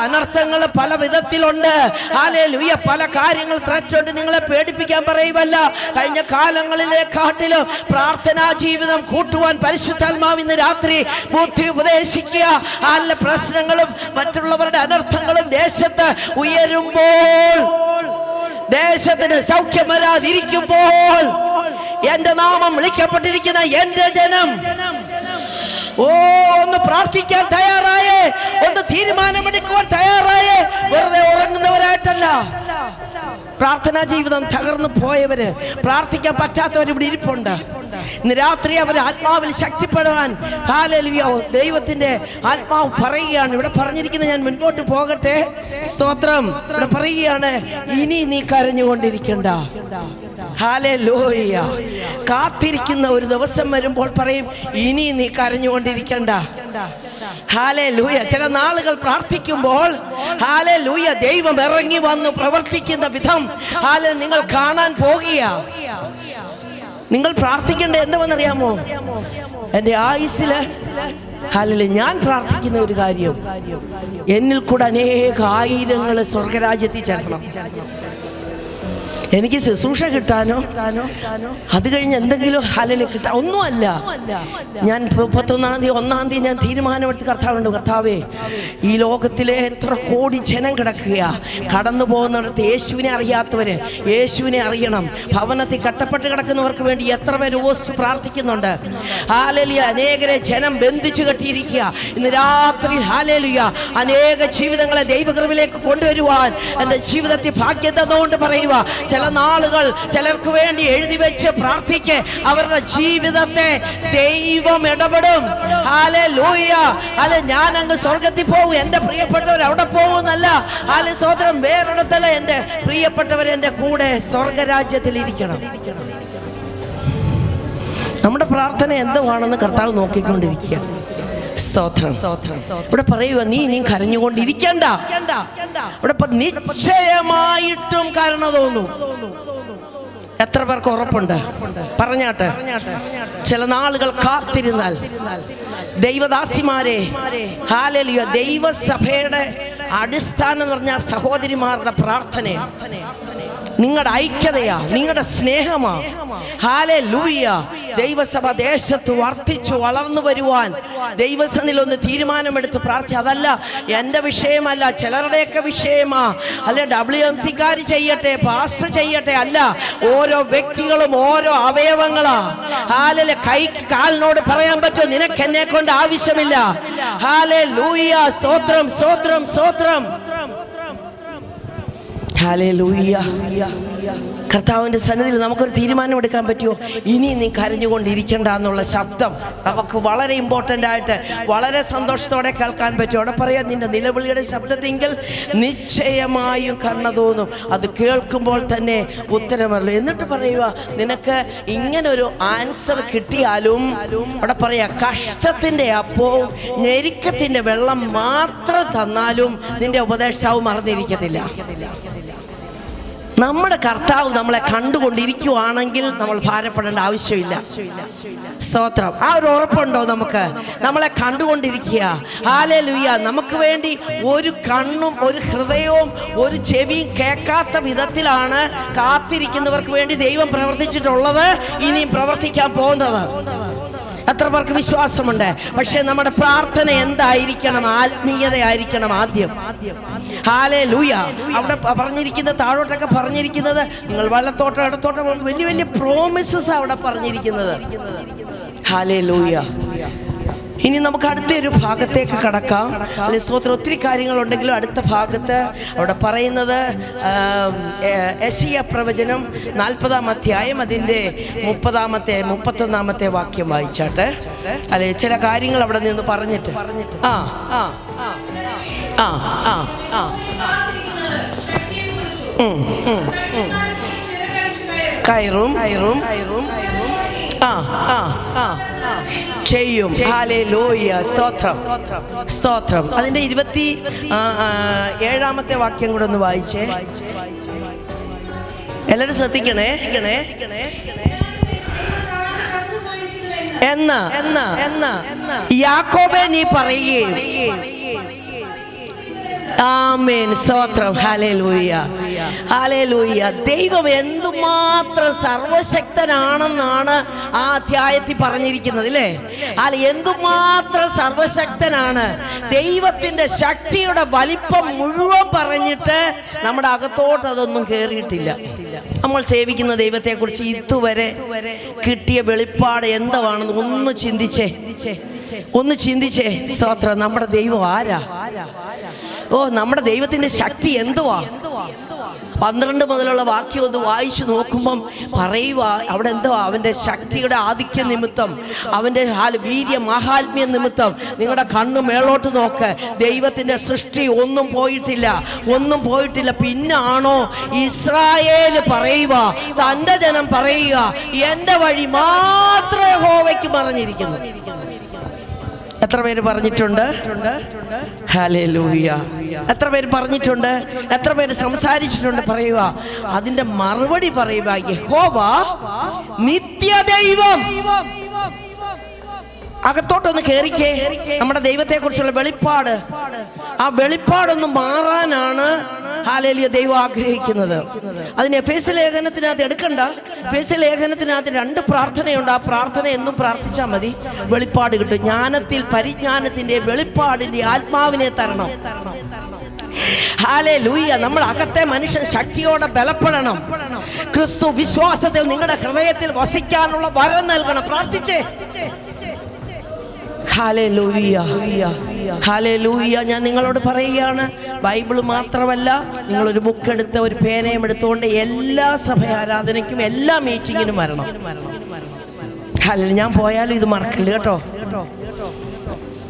അനർത്ഥങ്ങൾ പല വിധത്തിലുണ്ട്. പല കാര്യങ്ങൾ ത്രറ്റുണ്ട്. നിങ്ങളെ പേടിപ്പിക്കാൻ പറയുവല്ല. കഴിഞ്ഞ കാലങ്ങളിലെക്കാട്ടിലും പ്രാർത്ഥനാ ജീവിതം കൂട്ടുവാൻ പരിശുദ്ധാത്മാവ് ഇന്ന് രാത്രി ബുദ്ധി ഉപദേശിക്കുക. പ്രശ്നങ്ങളും മറ്റുള്ളവരുടെ അനർത്ഥങ്ങളും ദേശത്ത് ഉയരുമ്പോൾ, ദേശത്തിന് സൗഖ്യം വരാതിരിക്കുമ്പോൾ, എന്റെ നാമം വിളിക്കപ്പെട്ടിരിക്കുന്ന എന്റെ ജനം ഒന്ന് പ്രാർത്ഥിക്കാൻ തയ്യാറായേ, ഒന്ന് തീരുമാനമെടുക്കുവാൻ തയ്യാറായേ. വെറുതെ ഉറങ്ങുന്നവരായിട്ടല്ല. പ്രാർത്ഥനാ ജീവിതം തകർന്നു പോയവര്, പ്രാർത്ഥിക്കാൻ പറ്റാത്തവർ ഇവിടെ ഇരിപ്പുണ്ട്. ഇന്ന് രാത്രി അവർ ആത്മാവിൽ ശക്തിപ്പെടുവാൻ ഹല്ലേലൂയ ദൈവത്തിന്റെ ആത്മാവ് പറയുകയാണ്. ഇവിടെ പറഞ്ഞിരിക്കുന്നത്, ഞാൻ മുൻപോട്ട് പോകട്ടെ. സ്തോത്രം. ഇവിടെ പറയുകയാണ്, ഇനി നീ കരഞ്ഞുകൊണ്ടിരിക്കണ്ട. ഹല്ലേലൂയ. കാത്തിരിക്കുന്ന ഒരു ദിവസം വരുമ്പോൾ പറയും, ഇനി നീ കരഞ്ഞുകൊണ്ടിരിക്കണ്ട. ഹല്ലേലൂയ. ചില നാളുകൾ പ്രാർത്ഥിക്കുമ്പോൾ ഹല്ലേലൂയ ദൈവം ഇറങ്ങി വന്നു പ്രവർത്തിക്കുന്ന വിധം നിങ്ങൾ കാണാൻ പോകുക. നിങ്ങൾ പ്രാർത്ഥിക്കേണ്ട എന്തുവെന്നറിയാമോ? എൻ്റെ ആയുസ്സില് ഹല്ലേലൂയ ഞാൻ പ്രാർത്ഥിക്കുന്ന ഒരു കാര്യം, എന്നിൽ കൂടെ അനേക ആയിരങ്ങൾ സ്വർഗരാജ്യത്തിൽ ചേർക്കണം. എനിക്ക് ശുശ്രൂഷ കിട്ടാനോ അത് കഴിഞ്ഞ് എന്തെങ്കിലും ഹല്ലേലൂയ കിട്ടാൻ ഒന്നുമല്ല. ഞാൻ 31-ാം തീയതി 1-ാം തീയതി ഞാൻ തീരുമാനമെടുത്ത് കർത്താവുണ്ട്, കർത്താവേ, ഈ ലോകത്തിലെ എത്ര കോടി ജനം കിടക്കുക, കടന്നു പോകുന്നിടത്ത് യേശുവിനെ അറിയാത്തവര് യേശുവിനെ അറിയണം. ഭവനത്തിൽ കട്ടപ്പെട്ട് കിടക്കുന്നവർക്ക് വേണ്ടി എത്ര പേര് ഉപവസിച്ച് പ്രാർത്ഥിക്കുന്നുണ്ട്. ഹല്ലേലൂയ. അനേകരെ ജനം ബന്ധിച്ചു കെട്ടിയിരിക്കുക. ഇന്ന് രാത്രി ഹല്ലേലൂയ അനേക ജീവിതങ്ങളെ ദൈവകൃപയിലേക്ക് കൊണ്ടുവരുവാൻ എൻ്റെ ജീവിതത്തിൽ ഭാഗ്യം തന്നുകൊണ്ട് പറയുക. ചില നാളുകൾ ചിലർക്ക് വേണ്ടി എഴുതി വെച്ച് പ്രാർത്ഥിക്ക്. അവരുടെ ജീവിതത്തെ ദൈവം ഇടപെടും. ഹല്ലേലൂയ. ഞാൻ അങ്ങ് സ്വർഗത്തിൽ പോകും, എൻ്റെ പ്രിയപ്പെട്ടവർ അവിടെ പോകുന്നല്ല. സ്തോത്രം. വേറൊരിടത്തല്ല, എൻ്റെ പ്രിയപ്പെട്ടവർ എൻ്റെ കൂടെ സ്വർഗരാജ്യത്തിൽ ഇരിക്കണം. നമ്മുടെ പ്രാർത്ഥന എന്തുവാണെന്ന് കർത്താവ് നോക്കിക്കൊണ്ടിരിക്കുക. സ്തോത്രം. ഇവിടെ പറയുക, നീ കരഞ്ഞുകൊണ്ടിരിക്കണ്ട. ഇവിടെ നിശ്ചയമായിട്ടും കരുണ തോന്നും. എത്ര പേർക്ക് ഉറപ്പുണ്ട്? പറഞ്ഞാട്ടെ. ചില നാളുകൾ കാത്തിരുന്നാൽ ദൈവദാസിമാരെ, ഹല്ലേലൂയ, ദൈവസഭയുടെ അടിസ്ഥാനം എന്ന് പറഞ്ഞാൽ സഹോദരിമാരുടെ പ്രാർത്ഥനയാണ്, നിങ്ങളുടെ ഐക്യതയാ, നിങ്ങളുടെ സ്നേഹമാ. ഹല്ലേലൂയ. ദൈവസഭ ദേശത്ത് വർദ്ധിച്ചു വളർന്നു വരുവാൻ ദൈവസന്നിധിയിൽ ഒന്ന് തീരുമാനമെടുത്ത് പ്രാർത്ഥിച്ചു. അതല്ല എൻ്റെ വിഷയമല്ല, ചിലരുടെയൊക്കെ വിഷയമാ. അല്ലെ WMC-ക്കാർ ചെയ്യട്ടെ, പാസ്റ്റർ ചെയ്യട്ടെ, അല്ല, ഓരോ വ്യക്തികളും ഓരോ അവയവങ്ങളാ. ഹല്ലേലൂയ. കൈക്ക് കാലിനോട് പറയാൻ പറ്റുമോ, നിനക്ക് എന്നെ കൊണ്ട് ആവശ്യമില്ല. ഹല്ലേലൂയ. സ്തോത്രം, സ്തോത്രം, സ്തോത്രം. ഹല്ലേലൂയ. കർത്താവിൻ്റെ സന്നിധിയിൽ നമുക്കൊരു തീരുമാനം എടുക്കാൻ പറ്റുമോ? ഇനി നീ കരഞ്ഞുകൊണ്ടിരിക്കണ്ട എന്നുള്ള ശബ്ദം നമുക്ക് വളരെ ഇമ്പോർട്ടൻ്റ് ആയിട്ട് വളരെ സന്തോഷത്തോടെ കേൾക്കാൻ പറ്റും. അവിടെ പറയാം, നിന്റെ നിലവിളിയുടെ ശബ്ദത്തെങ്കിൽ നിശ്ചയമായും കരുണ തോന്നും. അത് കേൾക്കുമ്പോൾ തന്നെ ഉത്തരമല്ലോ. എന്നിട്ട് പറയുക, നിനക്ക് ഇങ്ങനൊരു ആൻസർ കിട്ടിയാലും അവിടെ പറയാ, കഷ്ടത്തിൻ്റെ അപ്പവും ഞെരുക്കത്തിൻ്റെ വെള്ളം മാത്രം തന്നാലും നിന്റെ ഉപദേഷ്ടാവ് മറന്നിരിക്കത്തില്ല. നമ്മുടെ കർത്താവ് നമ്മളെ കണ്ടുകൊണ്ടിരിക്കുവാണെങ്കിൽ നമ്മൾ ഭാരപ്പെടേണ്ട ആവശ്യമില്ല. സ്തോത്രം. ആ ഒരു ഉറപ്പുണ്ടോ നമുക്ക്? നമ്മളെ കണ്ടുകൊണ്ടിരിക്കുക. ഹല്ലേലൂയ. നമുക്ക് വേണ്ടി ഒരു കണ്ണും ഒരു ഹൃദയവും ഒരു ചെവിയും കേൾക്കാത്ത വിധത്തിലാണ് കാത്തിരിക്കുന്നവർക്ക് വേണ്ടി ദൈവം പ്രവർത്തിച്ചിട്ടുള്ളത്, ഇനിയും പ്രവർത്തിക്കാൻ പോകുന്നത്. എത്ര പേർക്ക് വിശ്വാസമുണ്ട്? പക്ഷെ നമ്മുടെ പ്രാർത്ഥന എന്തായിരിക്കണം? ആത്മീയതയായിരിക്കണം ആദ്യം. ഹല്ലേലൂയ. അവിടെ പറഞ്ഞിരിക്കുന്നത്, താഴോട്ടൊക്കെ പറഞ്ഞിരിക്കുന്നത്, നിങ്ങൾ വലത്തോട്ടം ഇടത്തോട്ടം, വലിയ വലിയ പ്രോമിസസ് അവിടെ പറഞ്ഞിരിക്കുന്നത്. ഹല്ലേലൂയ. ഇനി നമുക്ക് അടുത്തൊരു ഭാഗത്തേക്ക് കടക്കാം. അല്ലെ സ്തോത്രം. ഒത്തിരി കാര്യങ്ങളുണ്ടെങ്കിലും അടുത്ത ഭാഗത്ത് അവിടെ പറയുന്നത് യെശയ്യാ പ്രവചനം 40-ാം അധ്യായം അതിൻ്റെ 31-ാമത്തെ വാക്യം വായിച്ചാട്ടെ. അല്ലെ ചില കാര്യങ്ങൾ അവിടെ നിന്ന് പറഞ്ഞിട്ട് കയറും ചെയ്യും. ഹല്ലേലൂയ. സ്തോത്രം, സ്തോത്രം. അതിന്റെ 27-ാമത്തെ വാക്യം കൂടെ ഒന്ന് വായിച്ചേ. എല്ലാവരും ശ്രദ്ധിക്കണേ. എന്ന് യാക്കോബേ നീ പറയുകയും. ആമേൻ. സ്തോത്രം. Hallelujah, hallelujah. ദൈവം എന്തുമാത്രം സർവശക്തനാണെന്നാണ് ആ അധ്യായത്തിൽ പറഞ്ഞിരിക്കുന്നത്, അല്ലേ? എന്തുമാത്രം സർവശക്തനാണ്. ദൈവത്തിന്റെ ശക്തിയുടെ വലിപ്പം മുഴുവൻ പറഞ്ഞിട്ട് നമ്മുടെ അകത്തോട്ട് അതൊന്നും കയറിയിട്ടില്ല. നമ്മൾ സേവിക്കുന്ന ദൈവത്തെക്കുറിച്ച് ഇതുവരെ കിട്ടിയ വെളിപ്പാട് എന്താണെന്ന് ഒന്ന് ചിന്തിച്ചേ. സ്തോത്രം. നമ്മുടെ ദൈവം ആരാ? നമ്മുടെ ദൈവത്തിന്റെ ശക്തി എന്തുവാ? 12 മുതലുള്ള വാക്യം ഒന്ന് വായിച്ചു നോക്കുമ്പം പറയുക അവിടെ എന്തുവാ? അവൻ്റെ ശക്തിയുടെ ആധിക്യ നിമിത്തം, അവൻ്റെ വീര്യ മഹാത്മ്യ നിമിത്തം. നിങ്ങളുടെ കണ്ണ് മേളോട്ട് നോക്ക്. ദൈവത്തിൻ്റെ സൃഷ്ടി ഒന്നും പോയിട്ടില്ല. പിന്നാണോ ഇസ്രായേൽ പറയുക, തൻ്റെ ജനം പറയുക, എൻ്റെ വഴി മാത്രമേ യഹോവയ്ക്ക് മറഞ്ഞിരിക്കുന്നു. എത്ര പേര് പറഞ്ഞിട്ടുണ്ട്? ഹല്ലേലൂയ. എത്ര പേര് പറഞ്ഞിട്ടുണ്ട്? എത്ര പേര് സംസാരിച്ചിട്ടുണ്ട്? പറയുക. അതിന്റെ മറുപടി പറയുക, യഹോവ നിത്യദൈവം. അകത്തോട്ടൊന്ന് കയറിക്കേ. നമ്മുടെ ദൈവത്തെ കുറിച്ചുള്ള വെളിപ്പാട്, ആ വെളിപ്പാടൊന്ന് മാറാനാണ് ഹല്ലേലൂയ ദൈവം ആഗ്രഹിക്കുന്നത്. അതിന് എഫേസ്യ ലേഖനത്തിനകത്ത് എടുക്കണ്ട. എഫേസ്യ ലേഖനത്തിനകത്ത് 2 പ്രാർത്ഥനയുണ്ട്. ആ പ്രാർത്ഥന എന്നും പ്രാർത്ഥിച്ചാൽ മതി, വെളിപ്പാട് കിട്ടും. ജ്ഞാനത്തിൽ പരിജ്ഞാനത്തിന്റെ വെളിപ്പാടിന്റെ ആത്മാവിനെ തരണം. ഹല്ലേലൂയ. നമ്മൾ അകത്തെ മനുഷ്യൻ ശക്തിയോടെ ബലപ്പെടണം. ക്രിസ്തു വിശ്വാസത്തിൽ നിങ്ങളുടെ ഹൃദയത്തിൽ വസിക്കാനുള്ള വരം നൽകണം. പ്രാർത്ഥിച്ചേ. Hallelujah, hallelujah. ഞാൻ നിങ്ങളോട് പറയുകയാണ്, ബൈബിൾ മാത്രമല്ല, നിങ്ങളൊരു ബുക്ക് എടുത്ത് ഒരു പേനയും എടുത്തുകൊണ്ട് എല്ലാ സഭ ആരാധനയ്ക്കും എല്ലാ മീറ്റിങ്ങിനും വരണം. ഞാൻ പോയാലും ഇത് മറക്കില്ല കേട്ടോ.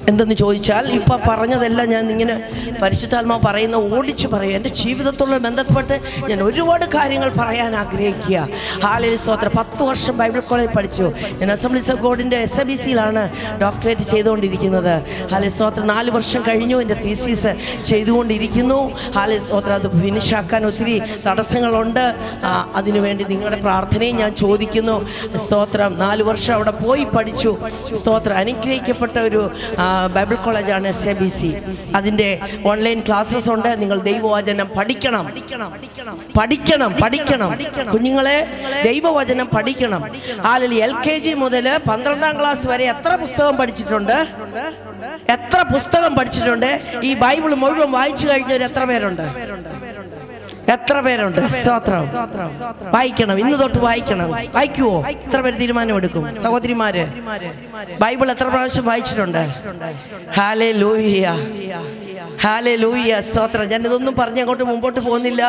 എന്തെന്ന് ചോദിച്ചാൽ, ഇപ്പം പറഞ്ഞതെല്ലാം ഞാൻ ഇങ്ങനെ പരിശുദ്ധാത്മാവ് പറയുന്ന ഓടിച്ച് പറയും. എൻ്റെ ജീവിതത്തോട് ബന്ധപ്പെട്ട് ഞാൻ ഒരുപാട് കാര്യങ്ങൾ പറയാൻ ആഗ്രഹിക്കുക. ഹല്ലേലൂയ. സ്തോത്രം. 10 വർഷം ബൈബിൾ കോളേജ് പഠിച്ചു. ഞാൻ അസംബ്ലീസ് ഓഫ് ഗോഡിൻ്റെ SABCയിലാണ് ഡോക്ടറേറ്റ് ചെയ്തുകൊണ്ടിരിക്കുന്നത്. ഹല്ലേലൂയ. സ്തോത്രം. 4 വർഷം കഴിഞ്ഞു. എൻ്റെ തീസിസ് ചെയ്തുകൊണ്ടിരിക്കുന്നു. ഹല്ലേലൂയ. സ്തോത്രം. അത് ഫിനിഷാക്കാൻ ഒത്തിരി തടസ്സങ്ങളുണ്ട്. അതിനുവേണ്ടി നിങ്ങളുടെ പ്രാർത്ഥനയും ഞാൻ ചോദിക്കുന്നു. സ്തോത്രം. 4 വർഷം അവിടെ പോയി പഠിച്ചു. സ്തോത്രം. അനുഗ്രഹിക്കപ്പെട്ട ഒരു ബൈബിൾ കോളേജാണ് SABC. അതിൻ്റെ ഓൺലൈൻ ക്ലാസ്സസ് ഉണ്ട്. നിങ്ങൾ ദൈവവചനം പഠിക്കണം. കുഞ്ഞുങ്ങളെ, ദൈവവചനം പഠിക്കണം. LKG മുതൽ 12ാം ക്ലാസ് വരെ എത്ര പുസ്തകം പഠിച്ചിട്ടുണ്ട്? ഈ ബൈബിൾ മുഴുവൻ വായിച്ചു കഴിഞ്ഞവർ എത്ര പേരുണ്ട്? സ്തോത്രം. വായിക്കണം. ഇന്ന് തൊട്ട് വായിക്കണം. വായിക്കുവോ? എത്ര പേര് തീരുമാനമെടുക്കും? സഹോദരിമാര്, ബൈബിൾ എത്ര പ്രാവശ്യം വായിച്ചിട്ടുണ്ട്? Hallelujah, hallelujah. സ്തോത്രം. ഞാൻ ഇതൊന്നും പറഞ്ഞ് അങ്ങോട്ട് മുമ്പോട്ട് പോകുന്നില്ല.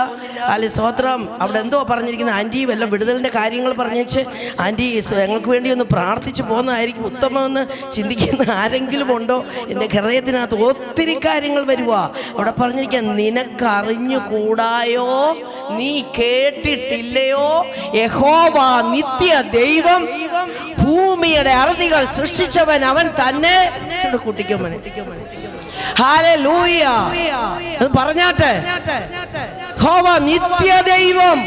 ഹല്ലേലൂയ. സ്തോത്രം. അവിടെ എന്തോ പറഞ്ഞിരിക്കുന്നത്? ആൻറ്റി വല്ല വിടുതലിൻ്റെ കാര്യങ്ങൾ പറഞ്ഞേച്ച് ആൻറ്റി ഞങ്ങൾക്ക് വേണ്ടി ഒന്ന് പ്രാർത്ഥിച്ച് പോകുന്നതായിരിക്കും ഉത്തമമെന്ന് ചിന്തിക്കുന്ന ആരെങ്കിലും ഉണ്ടോ? എൻ്റെ ഹൃദയത്തിനകത്ത് ഒത്തിരി കാര്യങ്ങൾ വരുക. അവിടെ പറഞ്ഞിരിക്കുക, നിനക്കറിഞ്ഞുകൂടായോ, നീ കേട്ടിട്ടില്ലയോ, യഹോവ നിത്യ ദൈവം, ഭൂമിയുടെ അറുതികൾ സൃഷ്ടിച്ചവൻ അവൻ തന്നെ. കൂട്ടിക്കോ. ഹല്ലേലൂയ. പറഞ്ഞാട്ടെ. യഹോവ നിത്യ ദൈവം.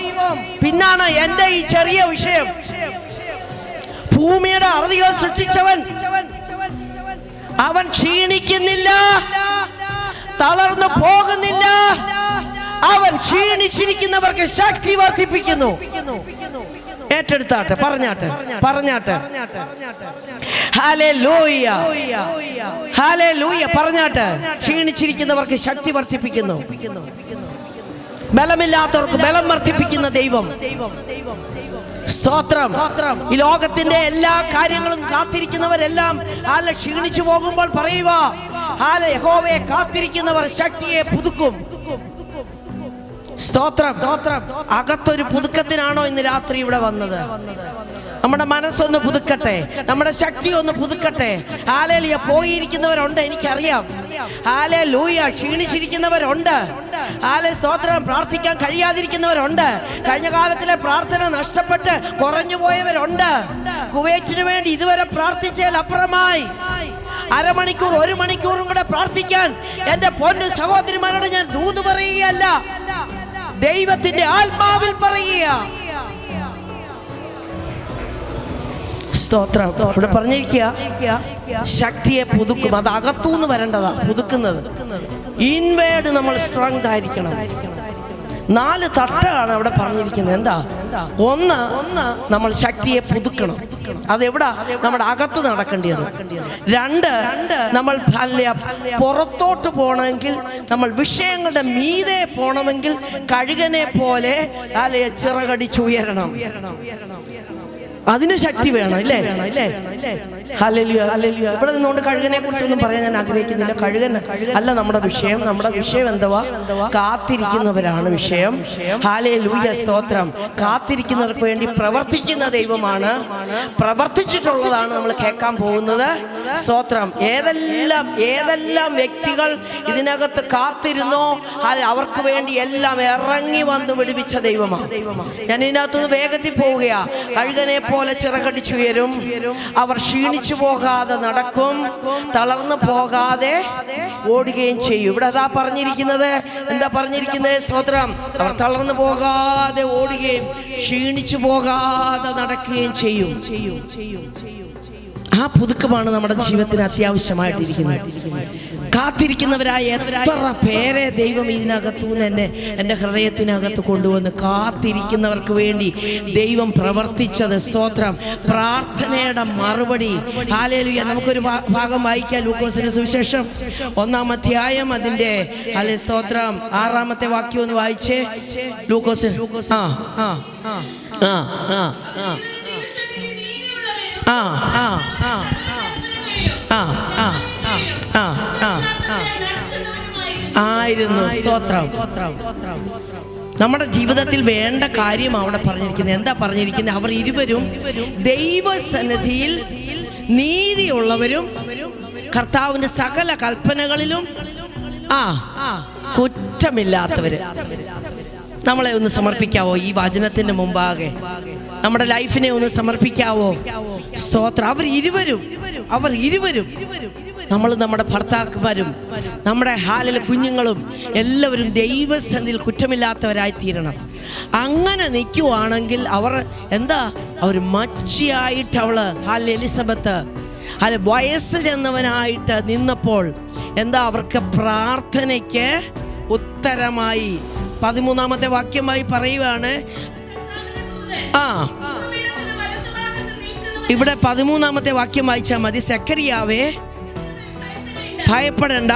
പിന്നാണ് എന്റെ ഈ ചെറിയ വിഷയം. ഭൂമിയുടെ അറുതികൾ സൃഷ്ടിച്ചവൻ, അവൻ ക്ഷീണിക്കുന്നില്ല, തളർന്നു പോകുന്നില്ല. അവൻ ക്ഷീണിച്ചിരിക്കുന്നവർക്ക് ശക്തി വർദ്ധിപ്പിക്കുന്നു. ഏറ്റെടുത്താട്ടെ, പറഞ്ഞാട്ടെ. Hallelujah, hallelujah. പറഞ്ഞാട്ടെ. ക്ഷീണിച്ചിരിക്കുന്നവർക്ക് ശക്തി വർദ്ധിപ്പിക്കുന്നു. ബലമില്ലാത്തവർക്ക് ബലം വർദ്ധിപ്പിക്കുന്ന ദൈവം. സ്തോത്രം. ഈ ലോകത്തിന്റെ എല്ലാ കാര്യങ്ങളും കാത്തിരിക്കുന്നവരെല്ലാം ക്ഷീണിച്ചു പോകുമ്പോൾ പറയുക, യഹോവയെ കാത്തിരിക്കുന്നവർ ശക്തിയെ പുതുക്കും. സ്തോത്രം. അകത്തൊരു പുതുക്കത്തിനാണോ ഇന്ന് രാത്രി ഇവിടെ വന്നത്? നമ്മുടെ മനസ്സൊന്ന് പുതുക്കട്ടെ, നമ്മുടെ ശക്തി ഒന്ന് പുതുക്കട്ടെ. ഹല്ലേലൂയ. പോയിരിക്കുന്നവരുണ്ട്, എനിക്കറിയാം. ഹല്ലേലൂയ. ക്ഷീണിച്ചിരിക്കുന്നവരുണ്ട്. സ്തോത്രം. പ്രാർത്ഥിക്കാൻ കഴിയാതിരിക്കുന്നവരുണ്ട്. കഴിഞ്ഞ കാലത്തിലെ പ്രാർത്ഥന നഷ്ടപ്പെട്ട് കുറഞ്ഞു പോയവരുണ്ട്. കുവൈറ്റിന് വേണ്ടി ഇതുവരെ പ്രാർത്ഥിച്ചതിൽ അപ്പുറമായി അരമണിക്കൂർ 1 മണിക്കൂറും കൂടെ പ്രാർത്ഥിക്കാൻ എന്റെ പൊന്നു സഹോദരിമാരോട് ഞാൻ ദൂത് പറയുകയല്ല, ദൈവത്തിന്റെ ആത്മാവിൽ പറയുക. സ്തോത്രം. ഇവിടെ പറഞ്ഞിരിക്കുക, ശക്തിയെ പുതുക്കും. അത് അകത്തൂന്ന് വരേണ്ടതാ പുതുക്കുന്നത്. ഇൻവേർഡ് നമ്മൾ സ്ട്രോങ് ആയിരിക്കണം. 4 തട്ടാണ് അവിടെ പറഞ്ഞിരിക്കുന്നത്. എന്താ? ഒന്ന്, നമ്മൾ ശക്തിയെ പുതുക്കണം. അതെവിടാ? നമ്മുടെ അകത്ത് നടക്കേണ്ടത്. 2, നമ്മൾ പുറത്തോട്ട് പോകണമെങ്കിൽ, നമ്മൾ വിഷയങ്ങളുടെ മീതെ പോകണമെങ്കിൽ കഴുകനെ പോലെ ചിറകടിച്ചുയരണം. അതിന് ശക്തി വേണം, ഇല്ലേ? Hallelujah, hallelujah. ഇവിടെ നിന്നുകൊണ്ട് കഴുകനെ കുറിച്ചൊന്നും പറയാൻ ഞാൻ ആഗ്രഹിക്കുന്നില്ല. കഴുകൻ അല്ല നമ്മുടെ വിഷയം. നമ്മുടെ വിഷയം എന്തുവാ? കാത്തിരിക്കുന്നവരാണ് വിഷയം. ഹല്ലേലൂയ, സ്തോത്രം. കാത്തിരിക്കുന്നവർക്ക് വേണ്ടി പ്രവർത്തിക്കുന്ന ദൈവമാണ്. പ്രവർത്തിച്ചിട്ടുള്ളതാണ് നമ്മൾ കേൾക്കാൻ പോകുന്നത്. സ്തോത്രം. ഏതെല്ലാം വ്യക്തികൾ ഇതിനകത്ത് കാത്തിരുന്നോ അവർക്ക് വേണ്ടി എല്ലാം ഇറങ്ങി വന്ന് വിടുവിച്ച ദൈവമാണ്. ഞാൻ ഇതിനകത്തുനിന്ന് വേഗത്തിൽ പോവുകയാ. കഴുകനെ പോലെ ചിറകടിച്ചുയരും. അവർ ക്ഷീണിച്ചു പോകാതെ നടക്കും, തളർന്നു പോകാതെ ഓടുകയും ചെയ്യും. ഇവിടെ അതാ പറഞ്ഞിരിക്കുന്നത്. എന്താ പറഞ്ഞിരിക്കുന്നത്? സ്തോത്രം. അവർ തളർന്നു പോകാതെ ഓടുകയും ക്ഷീണിച്ചു പോകാതെ നടക്കുകയും ചെയ്യും. ആ പുതുക്കമാണ് നമ്മുടെ ജീവിതത്തിന് അത്യാവശ്യമായിട്ടിരിക്കുന്നത്. കാത്തിരിക്കുന്നവരായ എത്ര പേരെ ദൈവം ഇതിനകത്തുനിന്ന് എൻ്റെ ഹൃദയത്തിനകത്ത് കൊണ്ടുവന്ന് കാത്തിരിക്കുന്നവർക്ക് വേണ്ടി ദൈവം പ്രവർത്തിച്ചത്. സ്തോത്രം. പ്രാർത്ഥനയുടെ മറുപടി. ഹല്ലേലൂയ. നമുക്കൊരു ഭാഗം വായിക്കാം. ലൂക്കോസിന്റെ സുവിശേഷം 1-ാം അധ്യായം അതിൻ്റെ സ്തോത്രം 6-ാമത്തെ വാക്യം ഒന്ന് വായിച്ചേ. ലൂക്കോസിൽ ആയിരുന്നു. സ്തോത്രം. നമ്മുടെ ജീവിതത്തിൽ വേണ്ട കാര്യം അവിടെ പറഞ്ഞിരിക്കുന്നത്. എന്താ പറഞ്ഞിരിക്കുന്നത്? അവർ ഇരുവരും ദൈവസന്നിധിയിൽ നീതിയുള്ളവരും കർത്താവിന്റെ സകല കൽപ്പനകളിലും കുറ്റമില്ലാത്തവര്. നമ്മളെ ഒന്ന് സമർപ്പിക്കാവോ ഈ വചനത്തിന്റെ മുമ്പാകെ? നമ്മുടെ ലൈഫിനെ ഒന്ന് സമർപ്പിക്കാവോ? സ്തോത്രം. അവർ ഇരുവരും നമ്മൾ, നമ്മുടെ ഭർത്താക്കന്മാരും നമ്മുടെ ഹാലിലെ കുഞ്ഞുങ്ങളും എല്ലാവരും ദൈവസന്നിധിയിൽ കുറ്റമില്ലാത്തവരായി തീരണം. അങ്ങനെ നിൽക്കുവാണെങ്കിൽ അവർ എന്താ? അവർ മച്ചിയായിട്ട് അവള് എലിസബത്ത് വയസ്സ് ചെന്നവനായിട്ട് നിന്നപ്പോൾ എന്താ? അവർക്ക് പ്രാർത്ഥനയ്ക്ക് ഉത്തരമായി 13-ാമത്തെ വാക്യമായി പറയുവാണ്. ഇവിടെ 13-ാമത്തെ വാക്യം വായിച്ചാൽ മതി. സെക്കറിയാവേ, ഭയപ്പെടണ്ട.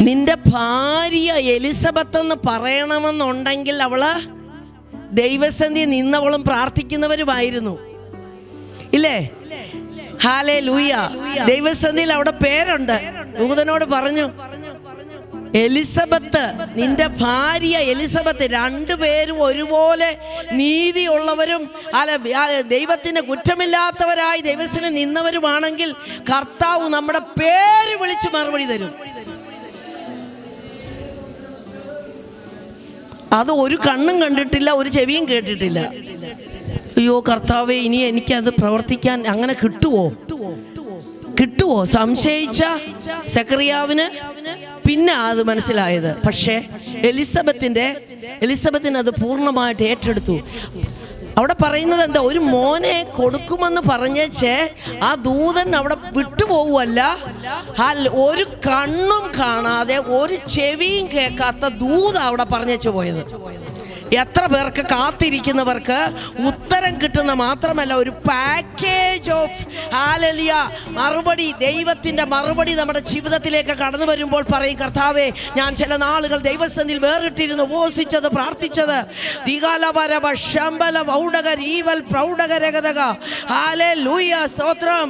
നിന്റെ ഭാര്യ എലിസബത്ത് എന്ന് പറയണമെന്നുണ്ടെങ്കിൽ അവള് ദൈവസന്ധി നിന്നവളും പ്രാർത്ഥിക്കുന്നവരുമായിരുന്നു, ഇല്ലേ? ഹല്ലേലൂയ. ദൈവസന്നിധിയിൽ അവിടെ പേരുണ്ട്. ദൂതനോട് പറഞ്ഞു, എലിസബത്ത്, നിന്റെ ഭാര്യ എലിസബത്ത്, 2 പേരും ഒരുപോലെ നീതിയുള്ളവരും ദൈവത്തിന് കുറ്റമില്ലാത്തവരായി ദൈവത്തിന് നിന്നവരുമാണെങ്കിൽ കർത്താവ് നമ്മുടെ പേര് വിളിച്ച് മറുപടി തരും. അത് ഒരു കണ്ണും കണ്ടിട്ടില്ല, ഒരു ചെവിയും കേട്ടിട്ടില്ല. അയ്യോ കർത്താവേ, ഇനി എനിക്കത് പ്രവർത്തിക്കാൻ അങ്ങനെ കിട്ടുമോ? കിട്ടുമോ സംശയിച്ച സെക്കറിയാവിന് പിന്നെ അത് മനസ്സിലായത്. പക്ഷേ എലിസബത്തിന് അത് പൂർണ്ണമായിട്ട് ഏറ്റെടുത്തു. അവിടെ പറയുന്നത് എന്താ, ഒരു മോനെ കൊടുക്കുമെന്ന് പറഞ്ഞേച്ചേ ആ ദൂതൻ അവിടെ വിട്ടുപോകുമല്ല, ഒരു കണ്ണും കാണാതെ ഒരു ചെവിയും കേൾക്കാത്ത ദൂത അവിടെ പറഞ്ഞേച്ചു പോയത്. എത്ര പേർക്ക് കാത്തിരിക്കുന്നവർക്ക് ഉത്തരം കിട്ടുന്ന മാത്രമല്ല, ഒരു പാക്കേജ് ഓഫ് ഹല്ലേലൂയ മറുപടി, ദൈവത്തിൻ്റെ മറുപടി നമ്മുടെ ജീവിതത്തിലേക്ക് കടന്നു വരുമ്പോൾ പറയും, കർത്താവേ, ഞാൻ ചില നാളുകൾ ദൈവസന്നിധിയിൽ വേറിട്ടിരുന്നു ഉപവസിച്ചത്, പ്രാർത്ഥിച്ചത്, സ്തോത്രം.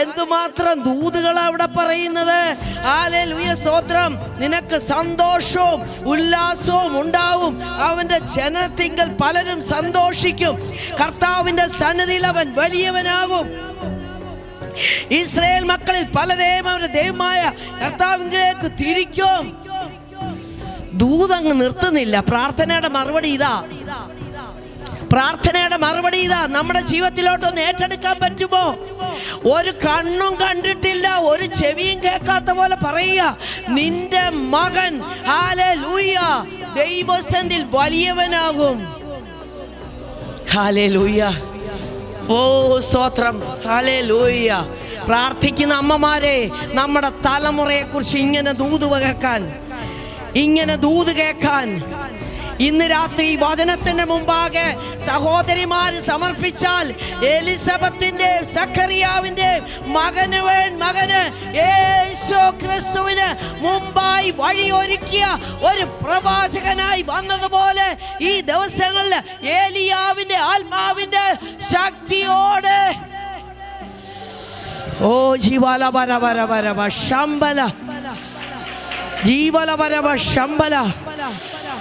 എന്തുമാത്രം ദൂതുകളാണ് അവിടെ പറയുന്നത്. ഹല്ലേലൂയ, സ്തോത്രം. നിനക്ക് സന്തോഷവും ഉല്ലാസവും ഉണ്ടാവും. അവൻ ജനത്തിങ്കൽ പലരും സന്തോഷിക്കും. കർത്താവിന്റെ സന്നിധിയിൽ അവൻ വലിയവനാകും. ഇസ്രായേൽ മക്കളിൽ പലരെയും അവരുടെ ദൈവമായ കർത്താവിലേക്ക് തിരിക്കും. ദൂതങ്ങ് നിർത്തുന്നില്ല. പ്രാർത്ഥനയുടെ മറുപടി ഇതാ. നമ്മുടെ ജീവിതത്തിലോട്ടൊന്ന് ഏറ്റെടുക്കാൻ പറ്റുമോ? ഒരു കണ്ണും കണ്ടിട്ടില്ല, ഒരു ചെവിയും കേൾക്കാത്ത പോലെ പറയുക, നിന്റെ മകൻ ഹല്ലേലൂയ ദൈവസന്നിധിയിൽ വലിയവനാകും. ഹല്ലേലൂയ, ഓ സ്തോത്രം, ഹല്ലേലൂയ. പ്രാർത്ഥിക്കുന്ന അമ്മമാരെ, നമ്മുടെ തലമുറയെക്കുറിച്ച് ഇങ്ങനെ ദൂത് കേൾക്കാൻ ഇന്ന് രാത്രി വചനത്തിന്റെ മുമ്പാകെ സഹോദരിമാര് സമർപ്പിച്ചാൽ, എലിസബത്തിന്റെ സക്കറിയാവിന്റെ മകന് യേശു ക്രിസ്തുവിന് മുമ്പായി വഴിയൊരുക്കിയ ഒരു പ്രവാചകനായി വന്നതുപോലെ ഈ ദിവസങ്ങളിൽ ഏലിയാവിന്റെ ആത്മാവിന്റെ ശക്തിയോടെ ഓ ജീവല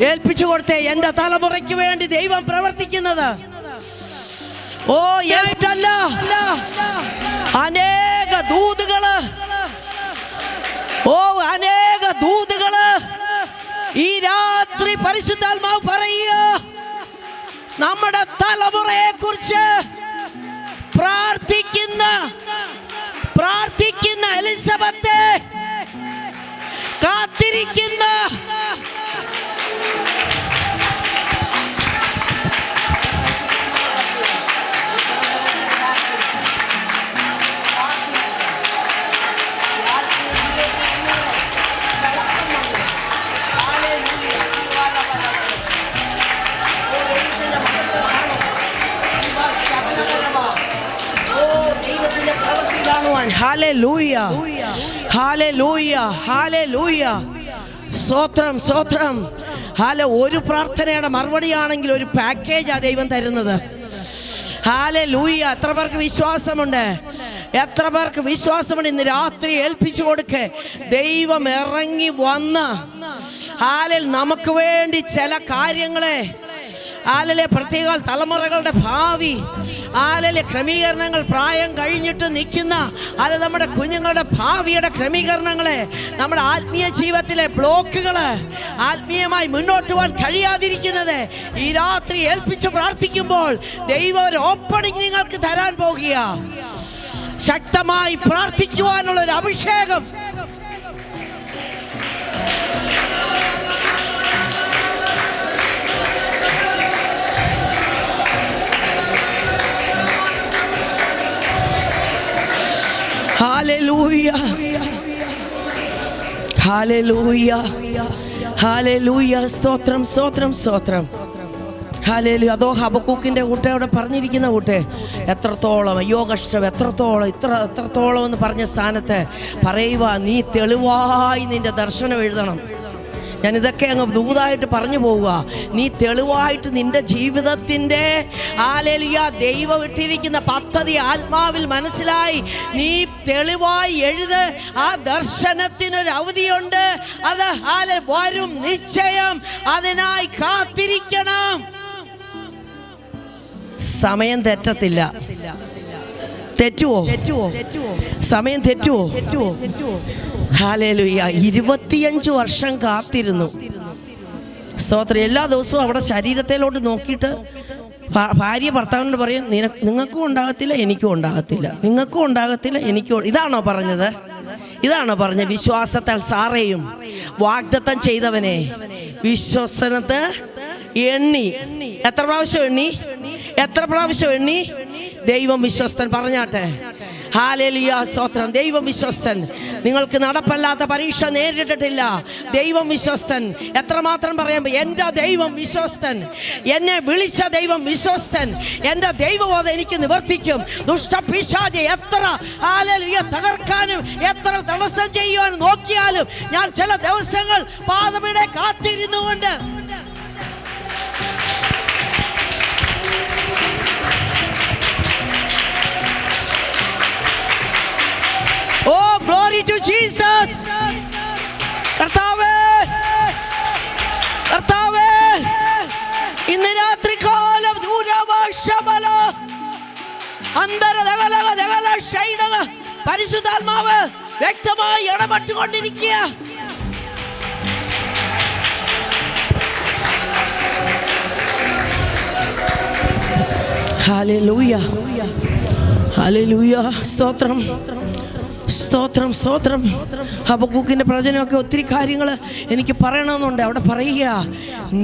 ഏൽപ്പിച്ചു കൊടുത്തേ. എന്റെ തലമുറയ്ക്ക് വേണ്ടി ദൈവം പ്രവർത്തിക്കുന്നത് ഏറ്റല്ല, അനേക ദൂതുകള് ഈ രാത്രി പരിശുദ്ധാത്മാവ് പറയുക, നമ്മുടെ തലമുറയെ കുറിച്ച് പ്രാർത്ഥിക്കുന്ന എലിസബത്തെ കാത്തിരിക്കുന്ന ഹല്ലേലൂയ, ഹല്ലേലൂയ, ഹല്ലേലൂയ, സ്തോത്രം, സ്തോത്രം. ഒരു പ്രാർത്ഥനയുടെ മറുപടിയാണെങ്കിൽ ഒരു പാക്കേജാ ദൈവം തരുന്നത്. ഹല്ലേലൂയ. എത്ര പേർക്ക് വിശ്വാസമുണ്ട്? ഇന്ന് രാത്രി ഏൽപ്പിച്ചു കൊടുക്കേ. ദൈവം ഇറങ്ങി വന്ന് നമുക്ക് വേണ്ടി ചില കാര്യങ്ങളെ പ്രത്യേക തലമുറകളുടെ ഭാവി ക്രമീകരണങ്ങൾ, പ്രായം കഴിഞ്ഞിട്ട് നിൽക്കുന്ന നമ്മുടെ കുഞ്ഞുങ്ങളുടെ ഭാവിയുടെ ക്രമീകരണങ്ങളെ, നമ്മുടെ ആത്മീയ ജീവിതത്തിലെ ബ്ലോക്കുകള്, ആത്മീയമായി മുന്നോട്ട് പോകാൻ കഴിയാതിരിക്കുന്നത് ഈ രാത്രി ഏൽപ്പിച്ച് പ്രാർത്ഥിക്കുമ്പോൾ ദൈവം ഒരു ഓപ്പണിംഗ് നിങ്ങൾക്ക് തരാൻ പോകുക. ശക്തമായി പ്രാർത്ഥിക്കുവാനുള്ള ഒരു അഭിഷേകം. ഹല്ലേലൂയ, ഹല്ലേലൂയ, ഹല്ലേലൂയ, സ്തോത്രം, സ്തോത്രം, സ്തോത്രം. ഹല്ലേലൂയ. അതോ ഹബക്കൂക്കിന്റെ കൂട്ടയോടെ പറഞ്ഞിരിക്കുന്ന കൂട്ടെ, എത്രത്തോളം അയ്യോ കഷ്ടം, എത്രത്തോളം എന്ന് പറഞ്ഞ സ്ഥാനത്ത് പറയുക, നീ തെളിവായി നിന്റെ ദർശനം എഴുതണം. ഞാനിതൊക്കെ അങ്ങ് ദൂതായിട്ട് പറഞ്ഞു പോവുക. നീ തെളിവായിട്ട് നിന്റെ ജീവിതത്തിൻ്റെ ദൈവം ഇട്ടിരിക്കുന്ന പദ്ധതി ആത്മാവിൽ മനസ്സിലായി നീ തെളിവായി എഴുത്. ആ ദർശനത്തിനൊരു അവധിയുണ്ട്, അത് വരും നിശ്ചയം. അതിനായി കാത്തിരിക്കണം. സമയം തെറ്റത്തില്ല. തെറ്റുവോ? സമയം തെറ്റുവോ? ഹല്ലേലൂയ. 25 വർഷം കാത്തിരുന്നു. സ്തോത്രം. എല്ലാ ദിവസവും അവിടെ ശരീരത്തിലോട്ട് നോക്കിയിട്ട് ഭാര്യ ഭർത്താവിനോട് പറയും, നിങ്ങൾക്കും ഉണ്ടാകത്തില്ല, എനിക്കും ഉണ്ടാകത്തില്ല, നിങ്ങൾക്കും ഉണ്ടാകത്തില്ല, എനിക്കും. ഇതാണോ പറഞ്ഞത്? ഇതാണോ പറഞ്ഞ? വിശ്വാസത്താൽ സാറയും വാഗ്ദത്തം ചെയ്തവനെ വിശ്വസനത്തെ എണ്ണി. എത്ര പ്രാവശ്യം എണ്ണി? എത്ര പ്രാവശ്യം എണ്ണി? ദൈവം വിശ്വസ്തൻ. പറഞ്ഞാട്ടെ ഹല്ലേലൂയ, സ്തോത്രം. ദൈവം വിശ്വസ്തൻ. നിങ്ങൾക്ക് നടപ്പല്ലാത്ത പരീക്ഷ നേരിട്ടിട്ടില്ല. ദൈവം വിശ്വസ്തൻ. എത്രമാത്രം പറയാൻ? എൻ്റെ ദൈവം വിശ്വസ്തൻ. എന്നെ വിളിച്ച ദൈവം വിശ്വസ്തൻ. എൻ്റെ ദൈവം അത് എനിക്ക് നിവർത്തിക്കും. ദുഷ്ടപിശാചെ എത്ര ഹല്ലേലൂയ തകർക്കാനും എത്ര തടസ്സം ചെയ്യുവാനും നോക്കിയാലും ഞാൻ ചില ദിവസങ്ങൾ പാദമിടെ കാത്തിരുന്നുകൊണ്ട് Oh, glory to Jesus. കർത്താവേ, കർത്താവേ, ഇന്ന് രാത്രികാലം പരിശുദ്ധാത്മാവ് വ്യക്തമായി ഇടപെട്ടുകൊണ്ടിരിക്കുക. ഹല്ലേലൂയ, ഹല്ലേലൂയ, സ്തോത്രം, സ്തോത്രം, സ്തോത്രം. ഹബക്കൂക്കിൻ്റെ പ്രവചനമൊക്കെ ഒത്തിരി കാര്യങ്ങൾ എനിക്ക് പറയണമെന്നുണ്ട്. അവിടെ പറയുക,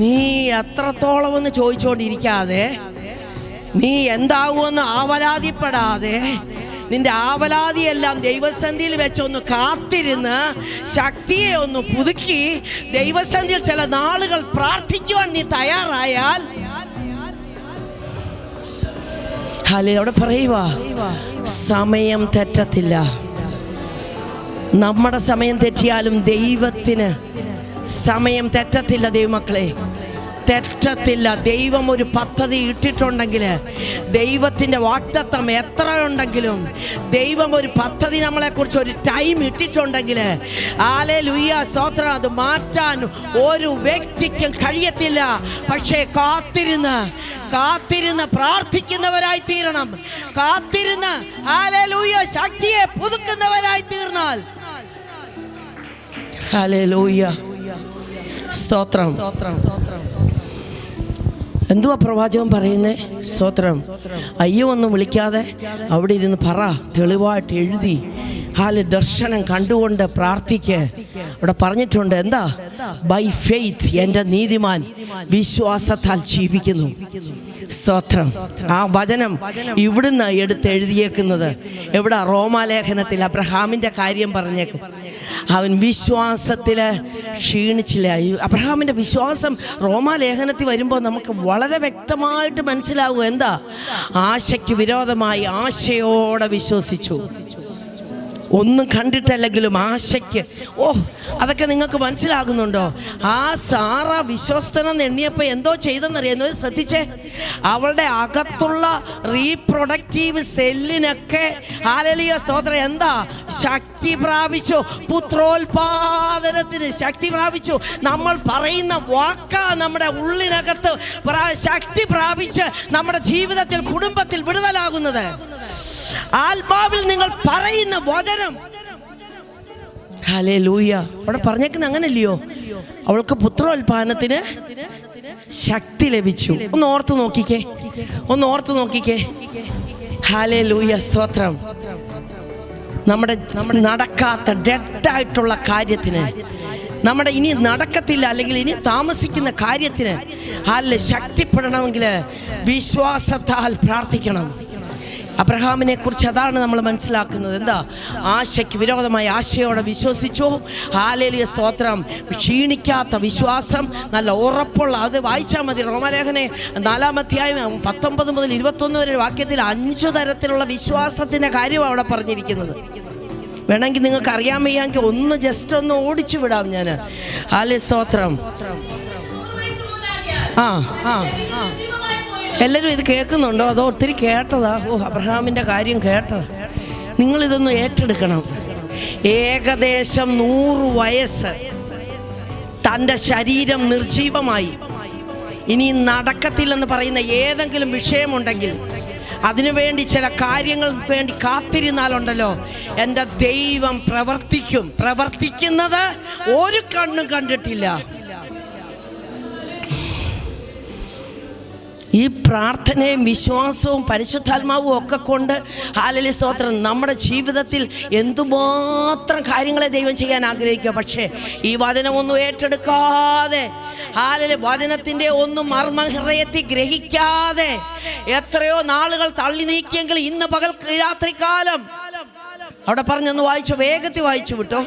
നീ എത്രത്തോളം എന്ന് ചോദിച്ചുകൊണ്ടിരിക്കാതെ, നീ എന്താകുമെന്ന് ആവലാതിപ്പെടാതെ, നിന്റെ ആവലാതിയെല്ലാം ദൈവസന്നിധിയിൽ വെച്ചൊന്ന് കാത്തിരുന്ന് ശക്തിയെ ഒന്ന് പുതുക്കി ദൈവസന്നിധിയിൽ ചില നാളുകൾ പ്രാർത്ഥിക്കുവാൻ നീ തയ്യാറായാൽ, അവിടെ പറയുക, സമയം തെറ്റത്തില്ല. നമ്മുടെ സമയം തെറ്റിയാലും ദൈവത്തിന് സമയം തെറ്റത്തില്ല. ദൈവമക്കളെ, തെറ്റത്തില്ല. ദൈവം ഒരു പദ്ധതി ഇട്ടിട്ടുണ്ടെങ്കിൽ, ദൈവത്തിൻ്റെ വാഗ്ദത്തം എത്ര ഉണ്ടെങ്കിലും, ദൈവം ഒരു പദ്ധതി നമ്മളെക്കുറിച്ച് ഒരു ടൈം ഇട്ടിട്ടുണ്ടെങ്കിൽ, ഹല്ലേലൂയ, സ്തോത്രം, അത് മാറ്റാൻ ഒരു വ്യക്തിക്കും കഴിയത്തില്ല. പക്ഷേ കാത്തിരുന്ന് പ്രാർത്ഥിക്കുന്നവരായി തീരണം. കാത്തിരുന്ന് ഹല്ലേലൂയ ശക്തിയെ പുതുക്കുന്നവരായി തീർന്നാൽ, ഹല്ലേലൂയ, സ്തോത്രം. എന്തുവാ പ്രവാചകൻ പറയുന്നേ? സ്തോത്രം. അയ്യോ ഒന്നും വിളിക്കാതെ അവിടെ ഇരുന്ന് പറ, തെളിവായിട്ട് എഴുതി, ദർശനം കണ്ടുകൊണ്ട് പ്രാർത്ഥിക്ക്. അവിടെ പറഞ്ഞിട്ടുണ്ട്, എന്താ? ബൈ ഫെയ്ത്ത് എൻ്റെ നീതിമാൻ വിശ്വാസത്താൽ ജീവിക്കുന്നു. സ്തോത്രം. ആ വചനം ഇവിടുന്ന് എടുത്തെഴുതിയേക്കുന്നത് എവിടെ? റോമാലേഖനത്തിൽ അബ്രഹാമിൻ്റെ കാര്യം പറഞ്ഞേക്കും. അവൻ വിശ്വാസത്തിൽ ക്ഷീണിച്ചില്ല. അബ്രഹാമിൻ്റെ വിശ്വാസം റോമാലേഖനത്തിൽ വരുമ്പോൾ നമുക്ക് വളരെ വ്യക്തമായിട്ട് മനസ്സിലാവും. എന്താ? ആശയ്ക്ക് വിരോധമായി ആശയോടെ വിശ്വസിച്ചു. ഒന്നും കണ്ടിട്ടല്ലെങ്കിലും ആശയ്ക്ക്. അതൊക്കെ നിങ്ങൾക്ക് മനസ്സിലാകുന്നുണ്ടോ? ആ സാറ വിശ്വസ്തനെന്ന് എണ്ണിയപ്പോൾ എന്തോ ചെയ്തെന്നറിയുന്നത് ശ്രദ്ധിച്ചേ. അവളുടെ അകത്തുള്ള റീപ്രൊഡക്റ്റീവ് സെല്ലിനൊക്കെ ഹല്ലേലൂയ, സ്തോത്രം, എന്താ? ശക്തി പ്രാപിച്ചു. പുത്രോൽപാദനത്തിന് ശക്തി പ്രാപിച്ചു. നമ്മൾ പറയുന്ന വാക്കാ നമ്മുടെ ഉള്ളിനകത്ത് ശക്തി പ്രാപിച്ച് നമ്മുടെ ജീവിതത്തിൽ, കുടുംബത്തിൽ വിടുതലാകുന്നത്. ആത്മാവിൽ നിങ്ങൾ പറയുന്ന വചനം. ഹല്ലേലൂയ. അവിടെ പറഞ്ഞേക്കുന്നത് അങ്ങനല്ലയോ? അവൾക്ക് പുത്രോൽപാദനത്തിന് ശക്തി ലഭിച്ചു. ഒന്ന് ഓർത്ത് നോക്കിക്കേ. ഹല്ലേലൂയ, സ്തോത്രം. നമ്മുടെ നടക്കാത്ത ഡെഡായിട്ടുള്ള കാര്യത്തിന്, നമ്മുടെ ഇനി നടക്കത്തില്ല അല്ലെങ്കിൽ ഇനി താമസിക്കുന്ന കാര്യത്തിന് ശക്തിപ്പെടണമെങ്കിൽ വിശ്വാസത്താൽ പ്രാർത്ഥിക്കണം. അബ്രഹാമിനെ കുറിച്ച് അതാണ് നമ്മൾ മനസ്സിലാക്കുന്നത്. എന്താ? ആശയ്ക്ക് വിരോധമായി ആശയോടെ വിശ്വസിച്ചു. ഹല്ലേലൂയ, സ്തോത്രം. ക്ഷീണിക്കാത്ത വിശ്വാസം, നല്ല ഉറപ്പുള്ള. അത് വായിച്ചാൽ മതി. റോമാലേഖനം 4-ാം അധ്യായം 19 മുതൽ 21 വരെ വാക്യത്തിൽ 5 തരത്തിലുള്ള വിശ്വാസത്തിൻ്റെ കാര്യമാണ് അവിടെ പറഞ്ഞിരിക്കുന്നത്. വേണമെങ്കിൽ നിങ്ങൾക്ക് അറിയാൻ വയ്യാമെങ്കിൽ ഒന്ന് ജസ്റ്റ് ഒന്ന് ഓടിച്ചു വിടാം ഞാൻ. ഹല്ലേലൂയ, സ്തോത്രം. എല്ലാവരും ഇത് കേൾക്കുന്നുണ്ടോ? അതോ ഒത്തിരി കേട്ടതാ? അബ്രഹാമിൻ്റെ കാര്യം കേട്ടതാ. നിങ്ങളിതൊന്ന് ഏറ്റെടുക്കണം. ഏകദേശം 100 വയസ്സ് തൻ്റെ ശരീരം നിർജീവമായി, ഇനി നടക്കത്തില്ലെന്ന് പറയുന്ന ഏതെങ്കിലും വിഷയമുണ്ടെങ്കിൽ, അതിനുവേണ്ടി ചില കാര്യങ്ങൾ വേണ്ടി കാത്തിരുന്നാലുണ്ടല്ലോ, എൻ്റെ ദൈവം പ്രവർത്തിക്കുന്നത് ഒരു കണ്ണും കണ്ടിട്ടില്ല. ഈ പ്രാർത്ഥനയും വിശ്വാസവും പരിശുദ്ധാത്മാവും ഒക്കെ കൊണ്ട് ഹല്ലേലൂയ സ്തോത്രം നമ്മുടെ ജീവിതത്തിൽ എന്തുമാത്രം കാര്യങ്ങളെ ദൈവം ചെയ്യാൻ ആഗ്രഹിക്കുക. പക്ഷേ ഈ വചനമൊന്നും ഏറ്റെടുക്കാതെ, ഹല്ലേലൂയ വചനത്തിൻ്റെ ഒന്നും മർമ്മ ഹൃദയത്തിൽ ഗ്രഹിക്കാതെ എത്രയോ നാളുകൾ തള്ളി നീക്കിയെങ്കിൽ ഇന്ന് പകൽ രാത്രികാലം അവിടെ പറഞ്ഞൊന്ന് വായിച്ചു, വേഗത്തിൽ വായിച്ചു വിട്ടോ.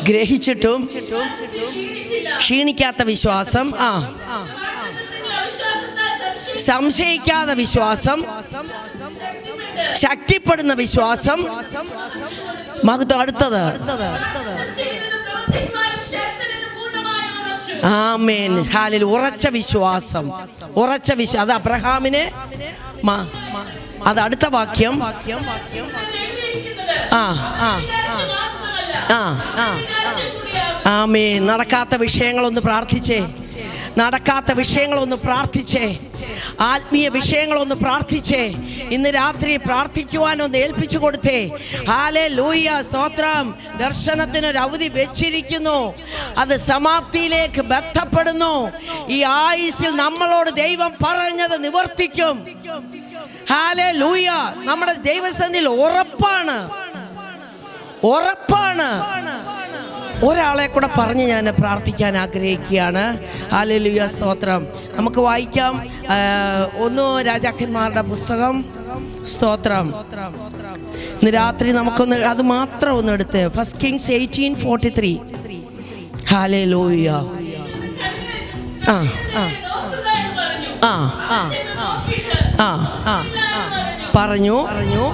ഗ്രഹിച്ചിട്ടും ക്ഷീണിക്കാത്ത വിശ്വാസം, സംശയിക്കാത്ത വിശ്വാസം, ശക്തിപ്പെടുന്ന വിശ്വാസം, മഹത്വം. അടുത്തത് ആമേൻ, ഹല്ലേലൂയ. ഉറച്ച വിശ്വാസം, ഉറച്ച വിശ്വാസം. അത് അബ്രഹാമിനെ, അത് അടുത്ത വാക്യം. ആമേൻ. നടക്കാത്ത വിഷയങ്ങളൊന്ന് പ്രാർത്ഥിച്ചേ, നടക്കാത്ത വിഷയങ്ങളൊന്ന് പ്രാർത്ഥിച്ചേ, ആത്മീയ വിഷയങ്ങളൊന്ന് പ്രാർത്ഥിച്ചേ. ഇന്ന് രാത്രി പ്രാർത്ഥിക്കുവാനൊന്ന് ഏൽപ്പിച്ചു കൊടുത്തേ. ഹല്ലേലൂയ സ്തോത്രം. ദർശനത്തിനൊരു അവധി വെച്ചിരിക്കുന്നു, അത് സമാപ്തിയിലേക്ക് ബന്ധപ്പെടുന്നു. ഈ ആയുസ്സിൽ നമ്മളോട് ദൈവം പറഞ്ഞത് നിവർത്തിക്കും. ഹല്ലേലൂയ. നമ്മുടെ ദൈവസന്നിധിയിൽ ഉറപ്പാണ്, ഉറപ്പാണ്. ഒരാളെ കൂടെ പറഞ്ഞ് ഞാൻ പ്രാർത്ഥിക്കാൻ ആഗ്രഹിക്കുകയാണ്. ഹല്ലേലൂയ സ്തോത്രം. നമുക്ക് വായിക്കാം 1 രാജാക്കന്മാരുടെ പുസ്തകം. സ്തോത്രം. ഇന്ന് രാത്രി നമുക്കൊന്ന് അത് മാത്രം ഒന്ന് എടുത്ത് 1 Kings 18:43. ഹല്ലേലൂയ. പറഞ്ഞു പറഞ്ഞു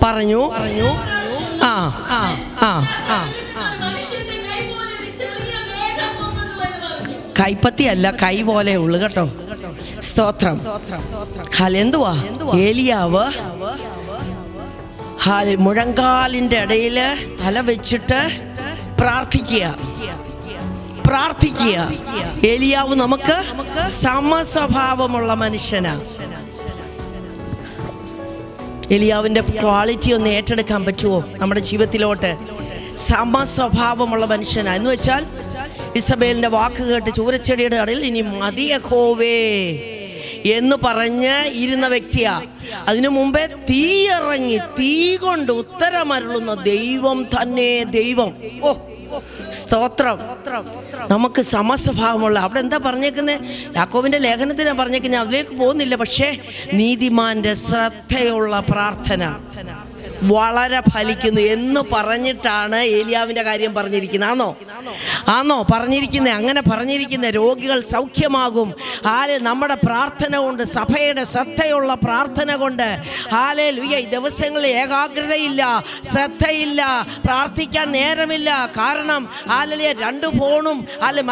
പറഞ്ഞു കൈപ്പത്തി അല്ല, കൈ പോലെ ഉള്ളു കേട്ടോ. സ്തോത്രം. എന്തുവാ ഏലിയാവ് മുഴങ്കാലിൻ്റെ ഇടയിൽ തല വെച്ചിട്ട് പ്രാർത്ഥിക്കുക. ഏലിയാവ് നമുക്ക് സമസ്വഭാവമുള്ള മനുഷ്യനാണ്. എലിയാവിൻ്റെ ക്വാളിറ്റി ഒന്ന് ഏറ്റെടുക്കാൻ പറ്റുമോ നമ്മുടെ ജീവിതത്തിലോട്ട്? സമസ്വഭാവമുള്ള മനുഷ്യനാണ്. എന്ന് വെച്ചാൽ ഇസബേലിൻ്റെ വാക്ക് കേട്ട് ചൂരച്ചെടിയുടെ ഇടയിൽ ഇനി മതി യഹോവേ എന്ന് പറഞ്ഞ് ഇരുന്ന വ്യക്തിയാ. അതിനു മുമ്പേ തീ ഇറങ്ങി തീ കൊണ്ട് ഉത്തരമരുളുന്ന ദൈവം തന്നെ ദൈവം. സ്തോത്രം. നമുക്ക് സമസ്വഭാവമുള്ള, അവിടെ എന്താ പറഞ്ഞേക്കുന്നത്? യാക്കോബിന്റെ ലേഖനത്തിനാണ് പറഞ്ഞേക്കുന്നത്, ഞാൻ അതിലേക്ക് പോകുന്നില്ല. പക്ഷേ നീതിമാന്റെ ശ്രദ്ധയുള്ള പ്രാർത്ഥന വളരെ ഫലിക്കുന്നു എന്ന് പറഞ്ഞിട്ടാണ് ഏലിയാവിൻ്റെ കാര്യം പറഞ്ഞിരിക്കുന്നത്. ആണോ പറഞ്ഞിരിക്കുന്നത്? അങ്ങനെ പറഞ്ഞിരിക്കുന്ന രോഗികൾ സൗഖ്യമാകും. നമ്മുടെ പ്രാർത്ഥന കൊണ്ട്, സഭയുടെ ശ്രദ്ധയുള്ള പ്രാർത്ഥന കൊണ്ട്. ഹല്ലേലൂയ. ഈ ദിവസങ്ങളിൽ ഏകാഗ്രതയില്ല, ശ്രദ്ധയില്ല, പ്രാർത്ഥിക്കാൻ നേരമില്ല. കാരണം ഹല്ലേലൂയ 2 ഫോണും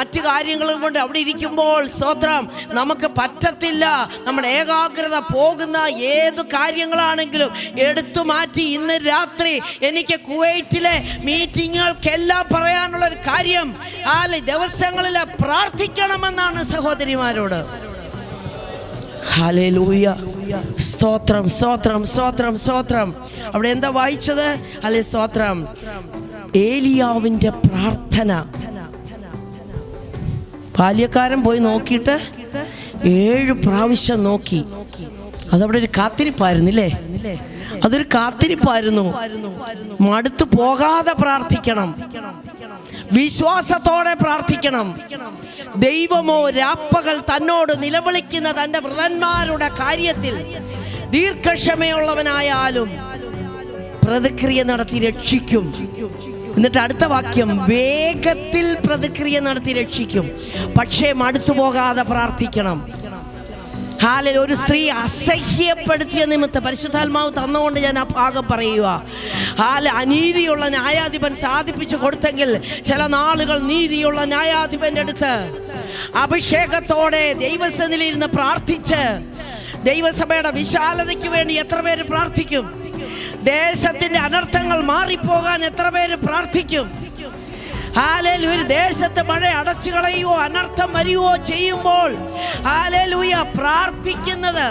മറ്റു കാര്യങ്ങളും കൊണ്ട് അവിടെ ഇരിക്കുമ്പോൾ സ്തോത്രം നമുക്ക് പറ്റത്തില്ല. നമ്മുടെ ഏകാഗ്രത പോകുന്ന ഏത് കാര്യങ്ങളാണെങ്കിലും എടുത്തു മാറ്റി. ഇന്ന് രാത്രി എനിക്ക് കുവൈറ്റിലെ മീറ്റിങ്ങുകൾക്കെല്ലാം പറയാനുള്ളൊരു കാര്യം, ദിവസങ്ങളിൽ പ്രാർത്ഥിക്കണമെന്നാണ് സഹോദരിമാരോട്. ഹല്ലേലൂയ. സ്തോത്രം സ്തോത്രം സ്തോത്രം സ്തോത്രം. അവിടെ എന്താ വായിച്ചത്? അല്ലെ സ്തോത്രം. ഏലിയാവിൻ്റെ പ്രാർത്ഥന. ബാല്യക്കാരൻ പോയി നോക്കിയിട്ട് 7 പ്രാവശ്യം നോക്കി. അതവിടെ ഒരു കാത്തിരിപ്പായിരുന്നില്ലേ? അതൊരു കാത്തിരിപ്പായിരുന്നു. മടുത്തു പോകാതെ പ്രാർത്ഥിക്കണം, വിശ്വാസത്തോടെ പ്രാർത്ഥിക്കണം. ദൈവമോ രാപ്പകൽ തന്നോട് നിലവിളിക്കുന്ന തൻ്റെ വൃതന്മാരുടെ കാര്യത്തിൽ ദീർഘക്ഷമയുള്ളവനായാലും പ്രതിക്രിയ നടത്തി രക്ഷിക്കും. എന്നിട്ട് അടുത്ത വാക്യം, വേഗത്തിൽ പ്രതിക്രിയ നടത്തി രക്ഷിക്കും. പക്ഷേ മടുത്തു പോകാതെ പ്രാർത്ഥിക്കണം. ഹല്ലേലൂയ. ഒരു സ്ത്രീ അസഹ്യപ്പെടുത്തിയ നിമിത്തം പരിശുദ്ധാത്മാവ് തന്നുകൊണ്ട് ഞാൻ ആ ഭാഗം പറയുക. അനീതിയുള്ള ന്യായാധിപൻ സാധിപ്പിച്ചു കൊടുത്തെങ്കിൽ ചില നാളുകൾ നീതിയുള്ള ന്യായാധിപൻ്റെ അടുത്ത് അഭിഷേകത്തോടെ ദൈവസന്നിധിയിലിരുന്ന് പ്രാർത്ഥിച്ച് ദൈവസഭയുടെ വിശാലതയ്ക്ക് വേണ്ടി എത്ര പേര് പ്രാർത്ഥിക്കും? ദേശത്തിന്റെ അനർത്ഥങ്ങൾ മാറിപ്പോകാൻ എത്ര പേര് പ്രാർത്ഥിക്കും? ഹല്ലേലൂയ. ദേശത്ത് മഴ അടച്ചു കളയുവോ അനർത്ഥം വരികയോ ചെയ്യുമ്പോൾ ഹല്ലേലൂയ പ്രാർത്ഥിക്കുന്നത്.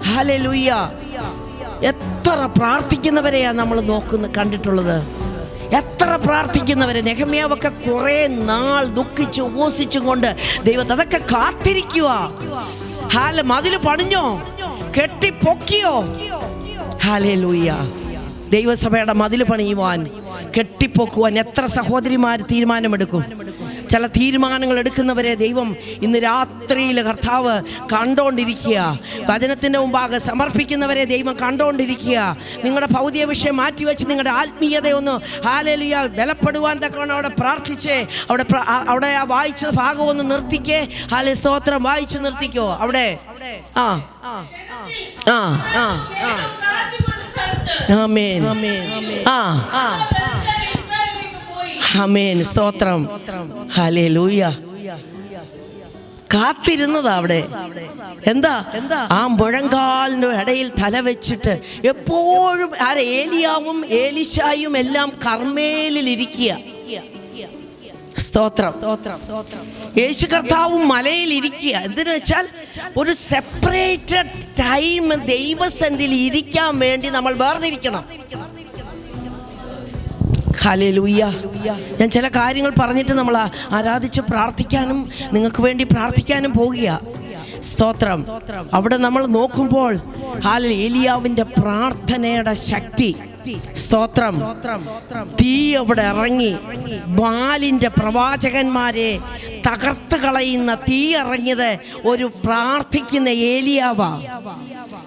ഹല്ലേലൂയ. എത്ര പ്രാർത്ഥിക്കുന്നവരെയാണ് നമ്മൾ കണ്ടിട്ടുള്ളത്? എത്ര പ്രാർത്ഥിക്കുന്നവരെ. നെഹമ്യാവൊക്കെ കുറെ നാൾ ദുഃഖിച്ച് ഉപവസിച്ചും കൊണ്ട് ദൈവത്തെ അതൊക്കെ കാത്തിരിക്കുക. മതില് പണിഞ്ഞോ, കെട്ടിപ്പൊക്കിയോ? ഹല്ലേലൂയ. ദൈവസഭയുടെ മതില് പണിയുവാൻ, കെട്ടിപ്പൊക്കുവാൻ എത്ര സഹോദരിമാർ തീരുമാനമെടുക്കും? ചില തീരുമാനങ്ങൾ എടുക്കുന്നവരെ ദൈവം ഇന്ന് രാത്രിയിൽ കർത്താവ് കണ്ടോണ്ടിരിക്കുക. വചനത്തിൻ്റെ മുമ്പാകെ സമർപ്പിക്കുന്നവരെ ദൈവം കണ്ടോണ്ടിരിക്കുക. നിങ്ങളുടെ ഭൗതിക വിഷയം മാറ്റിവെച്ച് നിങ്ങളുടെ ആത്മീയതയൊന്ന് ഹല്ലേലൂയ ബലപ്പെടുവാൻ തക്കവണ്ണം അവിടെ പ്രാർത്ഥിച്ചേ. അവിടെ ആ വായിച്ച ഭാഗം ഒന്ന് നിർത്തിക്കേ. ഹല്ലേലൂയ, സ്തോത്രം. വായിച്ചു നിർത്തിക്കോ അവിടെ. ആമേൻ, ആമേൻ, സ്തോത്രം. ഹല്ലേലൂയ. കാത്തിരുന്നത് അവിടെ എന്താ? ആ മുഴങ്കാലിൻ്റെ ഇടയിൽ തല വെച്ചിട്ട് എപ്പോഴും ഏലിയാവും ഏലിശായും എല്ലാം കർമ്മേലിൽ ഇരിക്കുക. സ്തോത്രം. യേശു കർത്താവും മലയിൽ ഇരിക്കുക. എന്തിനു വെച്ചാൽ ഒരു സെപ്പറേറ്റഡ് ടൈം ദൈവസന്നിധിയിൽ ഇരിക്കാൻ വേണ്ടി നമ്മൾ വേർതിരിക്കണം. ഹല്ലേലൂയ. ഞാൻ ചില കാര്യങ്ങൾ പറഞ്ഞിട്ട് നമ്മൾ ആരാധിച്ച് പ്രാർത്ഥിക്കാനും നിങ്ങൾക്ക് വേണ്ടി പ്രാർത്ഥിക്കാനും പോകുക. സ്തോത്രം. അവിടെ നമ്മൾ നോക്കുമ്പോൾ ഏലിയാവിൻ്റെ പ്രാർത്ഥനയുടെ ശക്തി. സ്തോത്രം. തീ അവിടെ ഇറങ്ങി ബാലിൻ്റെ പ്രവാചകന്മാരെ തകർത്ത് കളയുന്ന തീ ഇറങ്ങിയത് ഒരു പ്രാർത്ഥിക്കുന്ന ഏലിയാവാ.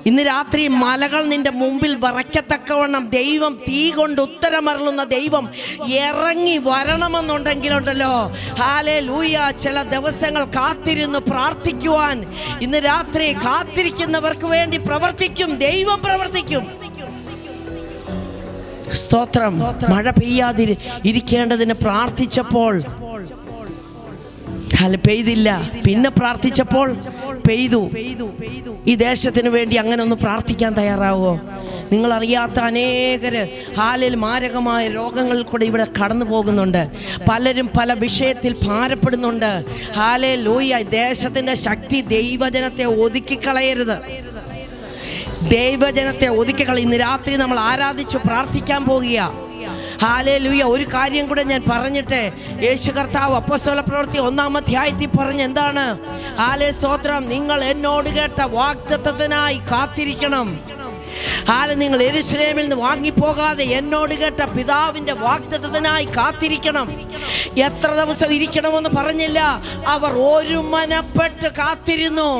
ഇന്ന് രാത്രി മലകൾ നിന്റെ മുമ്പിൽ വിറയ്ക്കത്തക്കവണ്ണം ദൈവം തീ കൊണ്ട് ഉത്തരമരുളുന്ന ദൈവം ഇറങ്ങി വരണമെന്നുണ്ടെങ്കിലുണ്ടല്ലോ, ഹല്ലേലൂയ, ചില ദിവസങ്ങൾ കാത്തിരുന്ന് പ്രാർത്ഥിക്കുവാൻ ഇന്ന് രാത്രി കാത്തിരിക്കുന്നവർക്ക് വേണ്ടി പ്രവർത്തിക്കും. ദൈവം പ്രവർത്തിക്കും. സ്തോത്രം. മഴ പെയ്യാതിരി ഇരിക്കേണ്ടതിന് പ്രാർത്ഥിച്ചപ്പോൾ പെയ്തില്ല. പിന്നെ പ്രാർത്ഥിച്ചപ്പോൾ പെയ്തു. ഈ ദേശത്തിന് വേണ്ടി അങ്ങനെ ഒന്ന് പ്രാർത്ഥിക്കാൻ തയ്യാറാവോ? നിങ്ങളറിയാത്ത അനേകര് മാരകമായ രോഗങ്ങളിൽ കൂടെ ഇവിടെ കടന്നു പോകുന്നുണ്ട്. പലരും പല വിഷയത്തിൽ ഭാരപ്പെടുന്നുണ്ട്. ഹല്ലേലൂയ. ദേശത്തിൻ്റെ ശക്തി ദൈവജനത്തെ ഒതുക്കിക്കളയരുത്. ദൈവജനത്തെ ഒതുക്കിക്കളയും. ഇന്ന് രാത്രി നമ്മൾ ആരാധിച്ച് പ്രാർത്ഥിക്കാൻ പോകുക. ഹല്ലേലൂയ. ഒരു കാര്യം കൂടെ ഞാൻ പറഞ്ഞിട്ട്, യേശു കർത്താവ് അപ്പോസ്തല പ്രവൃത്തി 1-ാം അധ്യായത്തിൽ പറഞ്ഞ എന്താണ്? ഹല്ലേലൂയ, സ്തോത്രം. നിങ്ങൾ എന്നോട് കേട്ട വാഗ്ദത്തത്തിനായി കാത്തിരിക്കണം. നിങ്ങൾ യെരൂശലേമിൽ നിന്ന് വാങ്ങിപ്പോകാതെ എന്നോട് കേട്ട പിതാവിൻ്റെ വാഗ്ദത്തത്തിനായി കാത്തിരിക്കണം. എത്ര ദിവസം ഇരിക്കണമെന്ന് പറഞ്ഞില്ല. അവർ ഒരു മനപ്പെട്ട് കാത്തിരുന്നു,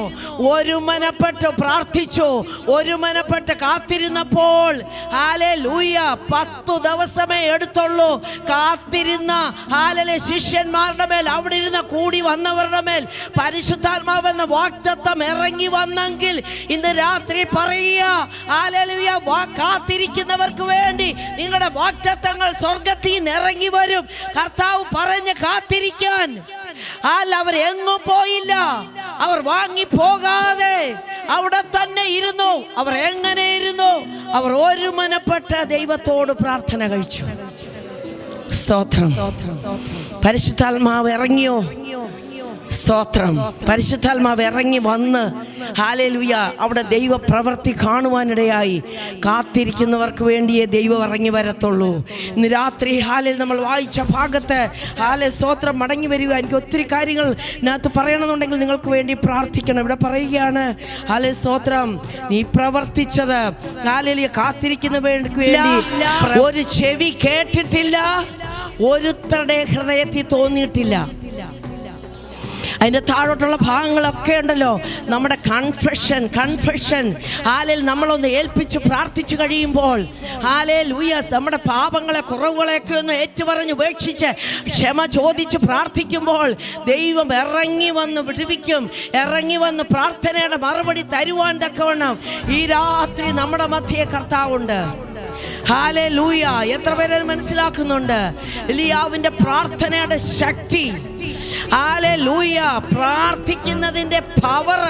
ഒരു മനപ്പെട്ട് പ്രാർത്ഥിച്ചു, ഒരു മനപ്പെട്ട് കാത്തിരുന്നപ്പോൾ ഹല്ലേലൂയ 10 ദിവസമേ എടുത്തുള്ളൂ. കാത്തിരുന്ന ശിഷ്യന്മാരുടെ മേൽ, അവിടെ ഇരുന്ന് കൂടി വന്നവരുടെ മേൽ പരിശുദ്ധാത്മാവെന്ന വാഗ്ദത്തം ഇറങ്ങി വന്നെങ്കിൽ ഇന്ന് രാത്രി പറയുക, ഹല്ലേലൂയ, കാത്തിരിക്കുന്നവർക്ക് വേണ്ടി നിങ്ങളുടെ വാഗ്ദത്തങ്ങൾ സ്വർഗ്ഗത്തിൽ നിന്ന് ഇറങ്ങി വരും. കർത്താവ് പറഞ്ഞ് കാത്തിരിക്കാൻ. അവർ എങ്ങും പോയില്ല. അവർ വാങ്ങി പോകാതെ അവിടെ തന്നെ ഇരുന്നു. അവർ എങ്ങനെ ഇരുന്നു? അവർ ഒരു മനപ്പെട്ട ദൈവത്തോട് പ്രാർത്ഥന കഴിച്ചു. സ്തോത്രം. പരിശുദ്ധാത്മാവ് ഇറങ്ങിയോ? സ്തോത്രം. പരിശുദ്ധാത്മാവ് ഇറങ്ങി വന്ന് ഹല്ലേലൂയ അവിടെ ദൈവ പ്രവൃത്തി കാണുവാനിടയായി. കാത്തിരിക്കുന്നവർക്ക് വേണ്ടിയേ ദൈവം ഇറങ്ങി വരത്തുള്ളൂ. ഇന്ന് രാത്രി നമ്മൾ വായിച്ച ഭാഗത്ത് സ്തോത്രം മടങ്ങി വരിക. എനിക്ക് ഒത്തിരി കാര്യങ്ങൾ ഇതിനകത്ത് പറയണമെന്നുണ്ടെങ്കിൽ നിങ്ങൾക്ക് വേണ്ടി പ്രാർത്ഥിക്കണം. ഇവിടെ പറയുകയാണ്, സ്തോത്രം, നീ പ്രവർത്തിച്ചത് കാത്തിരിക്കുന്നവർക്ക് വേണ്ടി ഒരു ചെവി കേട്ടിട്ടില്ല, ഒരുത്തരുടെ ഹൃദയത്തിൽ തോന്നിയിട്ടില്ല. അതിൻ്റെ താഴോട്ടുള്ള ഭാഗങ്ങളൊക്കെ ഉണ്ടല്ലോ, നമ്മുടെ കൺഫെഷൻ നമ്മളൊന്ന് ഏൽപ്പിച്ച് പ്രാർത്ഥിച്ചു കഴിയുമ്പോൾ ഹല്ലേലൂയ നമ്മുടെ പാപങ്ങളെ കുറവുകളെയൊക്കെ ഒന്ന് ഏറ്റുപറഞ്ഞ് ഉപേക്ഷിച്ച് ക്ഷമ ചോദിച്ച് പ്രാർത്ഥിക്കുമ്പോൾ ദൈവം ഇറങ്ങി വന്ന് വിടുവിക്കും. ഇറങ്ങി വന്ന് പ്രാർത്ഥനയുടെ മറുപടി തരുവാൻ തക്കവണ്ണം ഈ രാത്രി നമ്മുടെ മധ്യേ കർത്താവുണ്ട്. ഹല്ലേലൂയ. എത്ര പേരെ മനസ്സിലാക്കുന്നുണ്ട് എലിയാവിൻ്റെ പ്രാർത്ഥനയുടെ ശക്തി? ഹല്ലേലൂയ. പ്രാർത്ഥിക്കുന്നതിൻ്റെ പവർ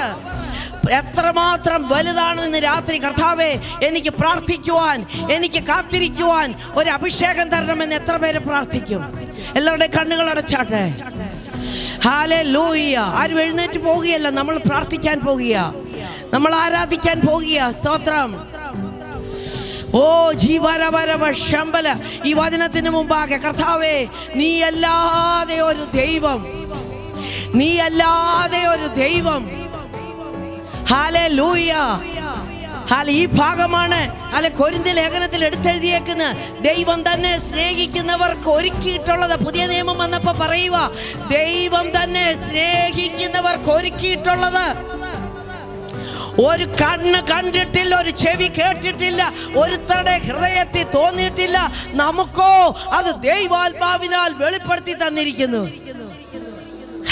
എത്രമാത്രം വലുതാണെന്ന് രാത്രി കർത്താവേ എനിക്ക് പ്രാർത്ഥിക്കുവാൻ, എനിക്ക് കാത്തിരിക്കുവാൻ ഒരു അഭിഷേകം തരണമെന്ന് എത്ര പേര് പ്രാർത്ഥിക്കും? എല്ലാവരുടെയും കണ്ണുകൾ അടച്ചാട്ടെ. ഹല്ലേലൂയ. ആരും എഴുന്നേറ്റ് പോകുകയല്ല, നമ്മൾ പ്രാർത്ഥിക്കാൻ പോകുക, നമ്മൾ ആരാധിക്കാൻ പോകുക. സ്തോത്രം. ഓ ജീവരവരവ ശമ്പല, ഈ വചനത്തിന് മുമ്പാകെ കർത്താവേ, നീ അല്ലാതെ ഒരു ദൈവം, നീ അല്ലാതെ ഒരു ദൈവം. ഹല്ലേലൂയ. ഈ ഭാഗമാണ് കൊരിന്ത്യർ ലേഖനത്തിൽ എടുത്തെഴുതിയേക്കുന്ന ദൈവം തന്നെ സ്നേഹിക്കുന്നവർക്ക് ഒരുക്കിയിട്ടുള്ളത്. പുതിയ നിയമം വന്നപ്പോ പറയുക, ദൈവം തന്നെ സ്നേഹിക്കുന്നവർക്ക് ഒരുക്കിയിട്ടുള്ളത്. ഒരു കണ്ണ് കണ്ടിട്ടില്ല, ഒരു ചെവി കേട്ടിട്ടില്ല, ഒരുത്തരുടെ ഹൃദയത്തിൽ തോന്നിയിട്ടില്ല, നമുക്കോ അത് ദൈവാത്മാവിനാൽ വെളിപ്പെടുത്തി തന്നിരിക്കുന്നു.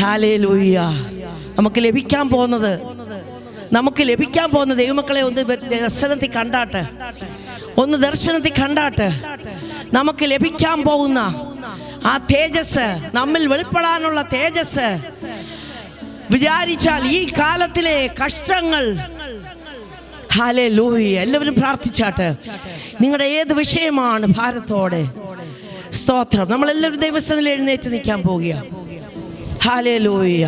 ഹല്ലേലൂയ. നമുക്ക് ലഭിക്കാൻ പോകുന്ന ദൈവമക്കളെ ഒന്ന് ദർശനത്തിൽ കണ്ടാട്ട്, നമുക്ക് ലഭിക്കാൻ പോകുന്ന ആ തേജസ്, നമ്മിൽ വെളിപ്പെടാനുള്ള തേജസ് വിചാരിച്ചാൽ ഈ കാലത്തിലെ കഷ്ടങ്ങൾ. ഹല്ലേലൂയ. എല്ലാവരും പ്രാർത്ഥിച്ചാട്ട്. നിങ്ങളുടെ ഏത് വിഷയമാണ് ഭാരത്തോടെ? സ്തോത്രം. നമ്മളെല്ലാവരും ദൈവസന്നിധിയിൽ എഴുന്നേറ്റ് നിൽക്കാൻ പോകുക. ഹല്ലേലൂയ.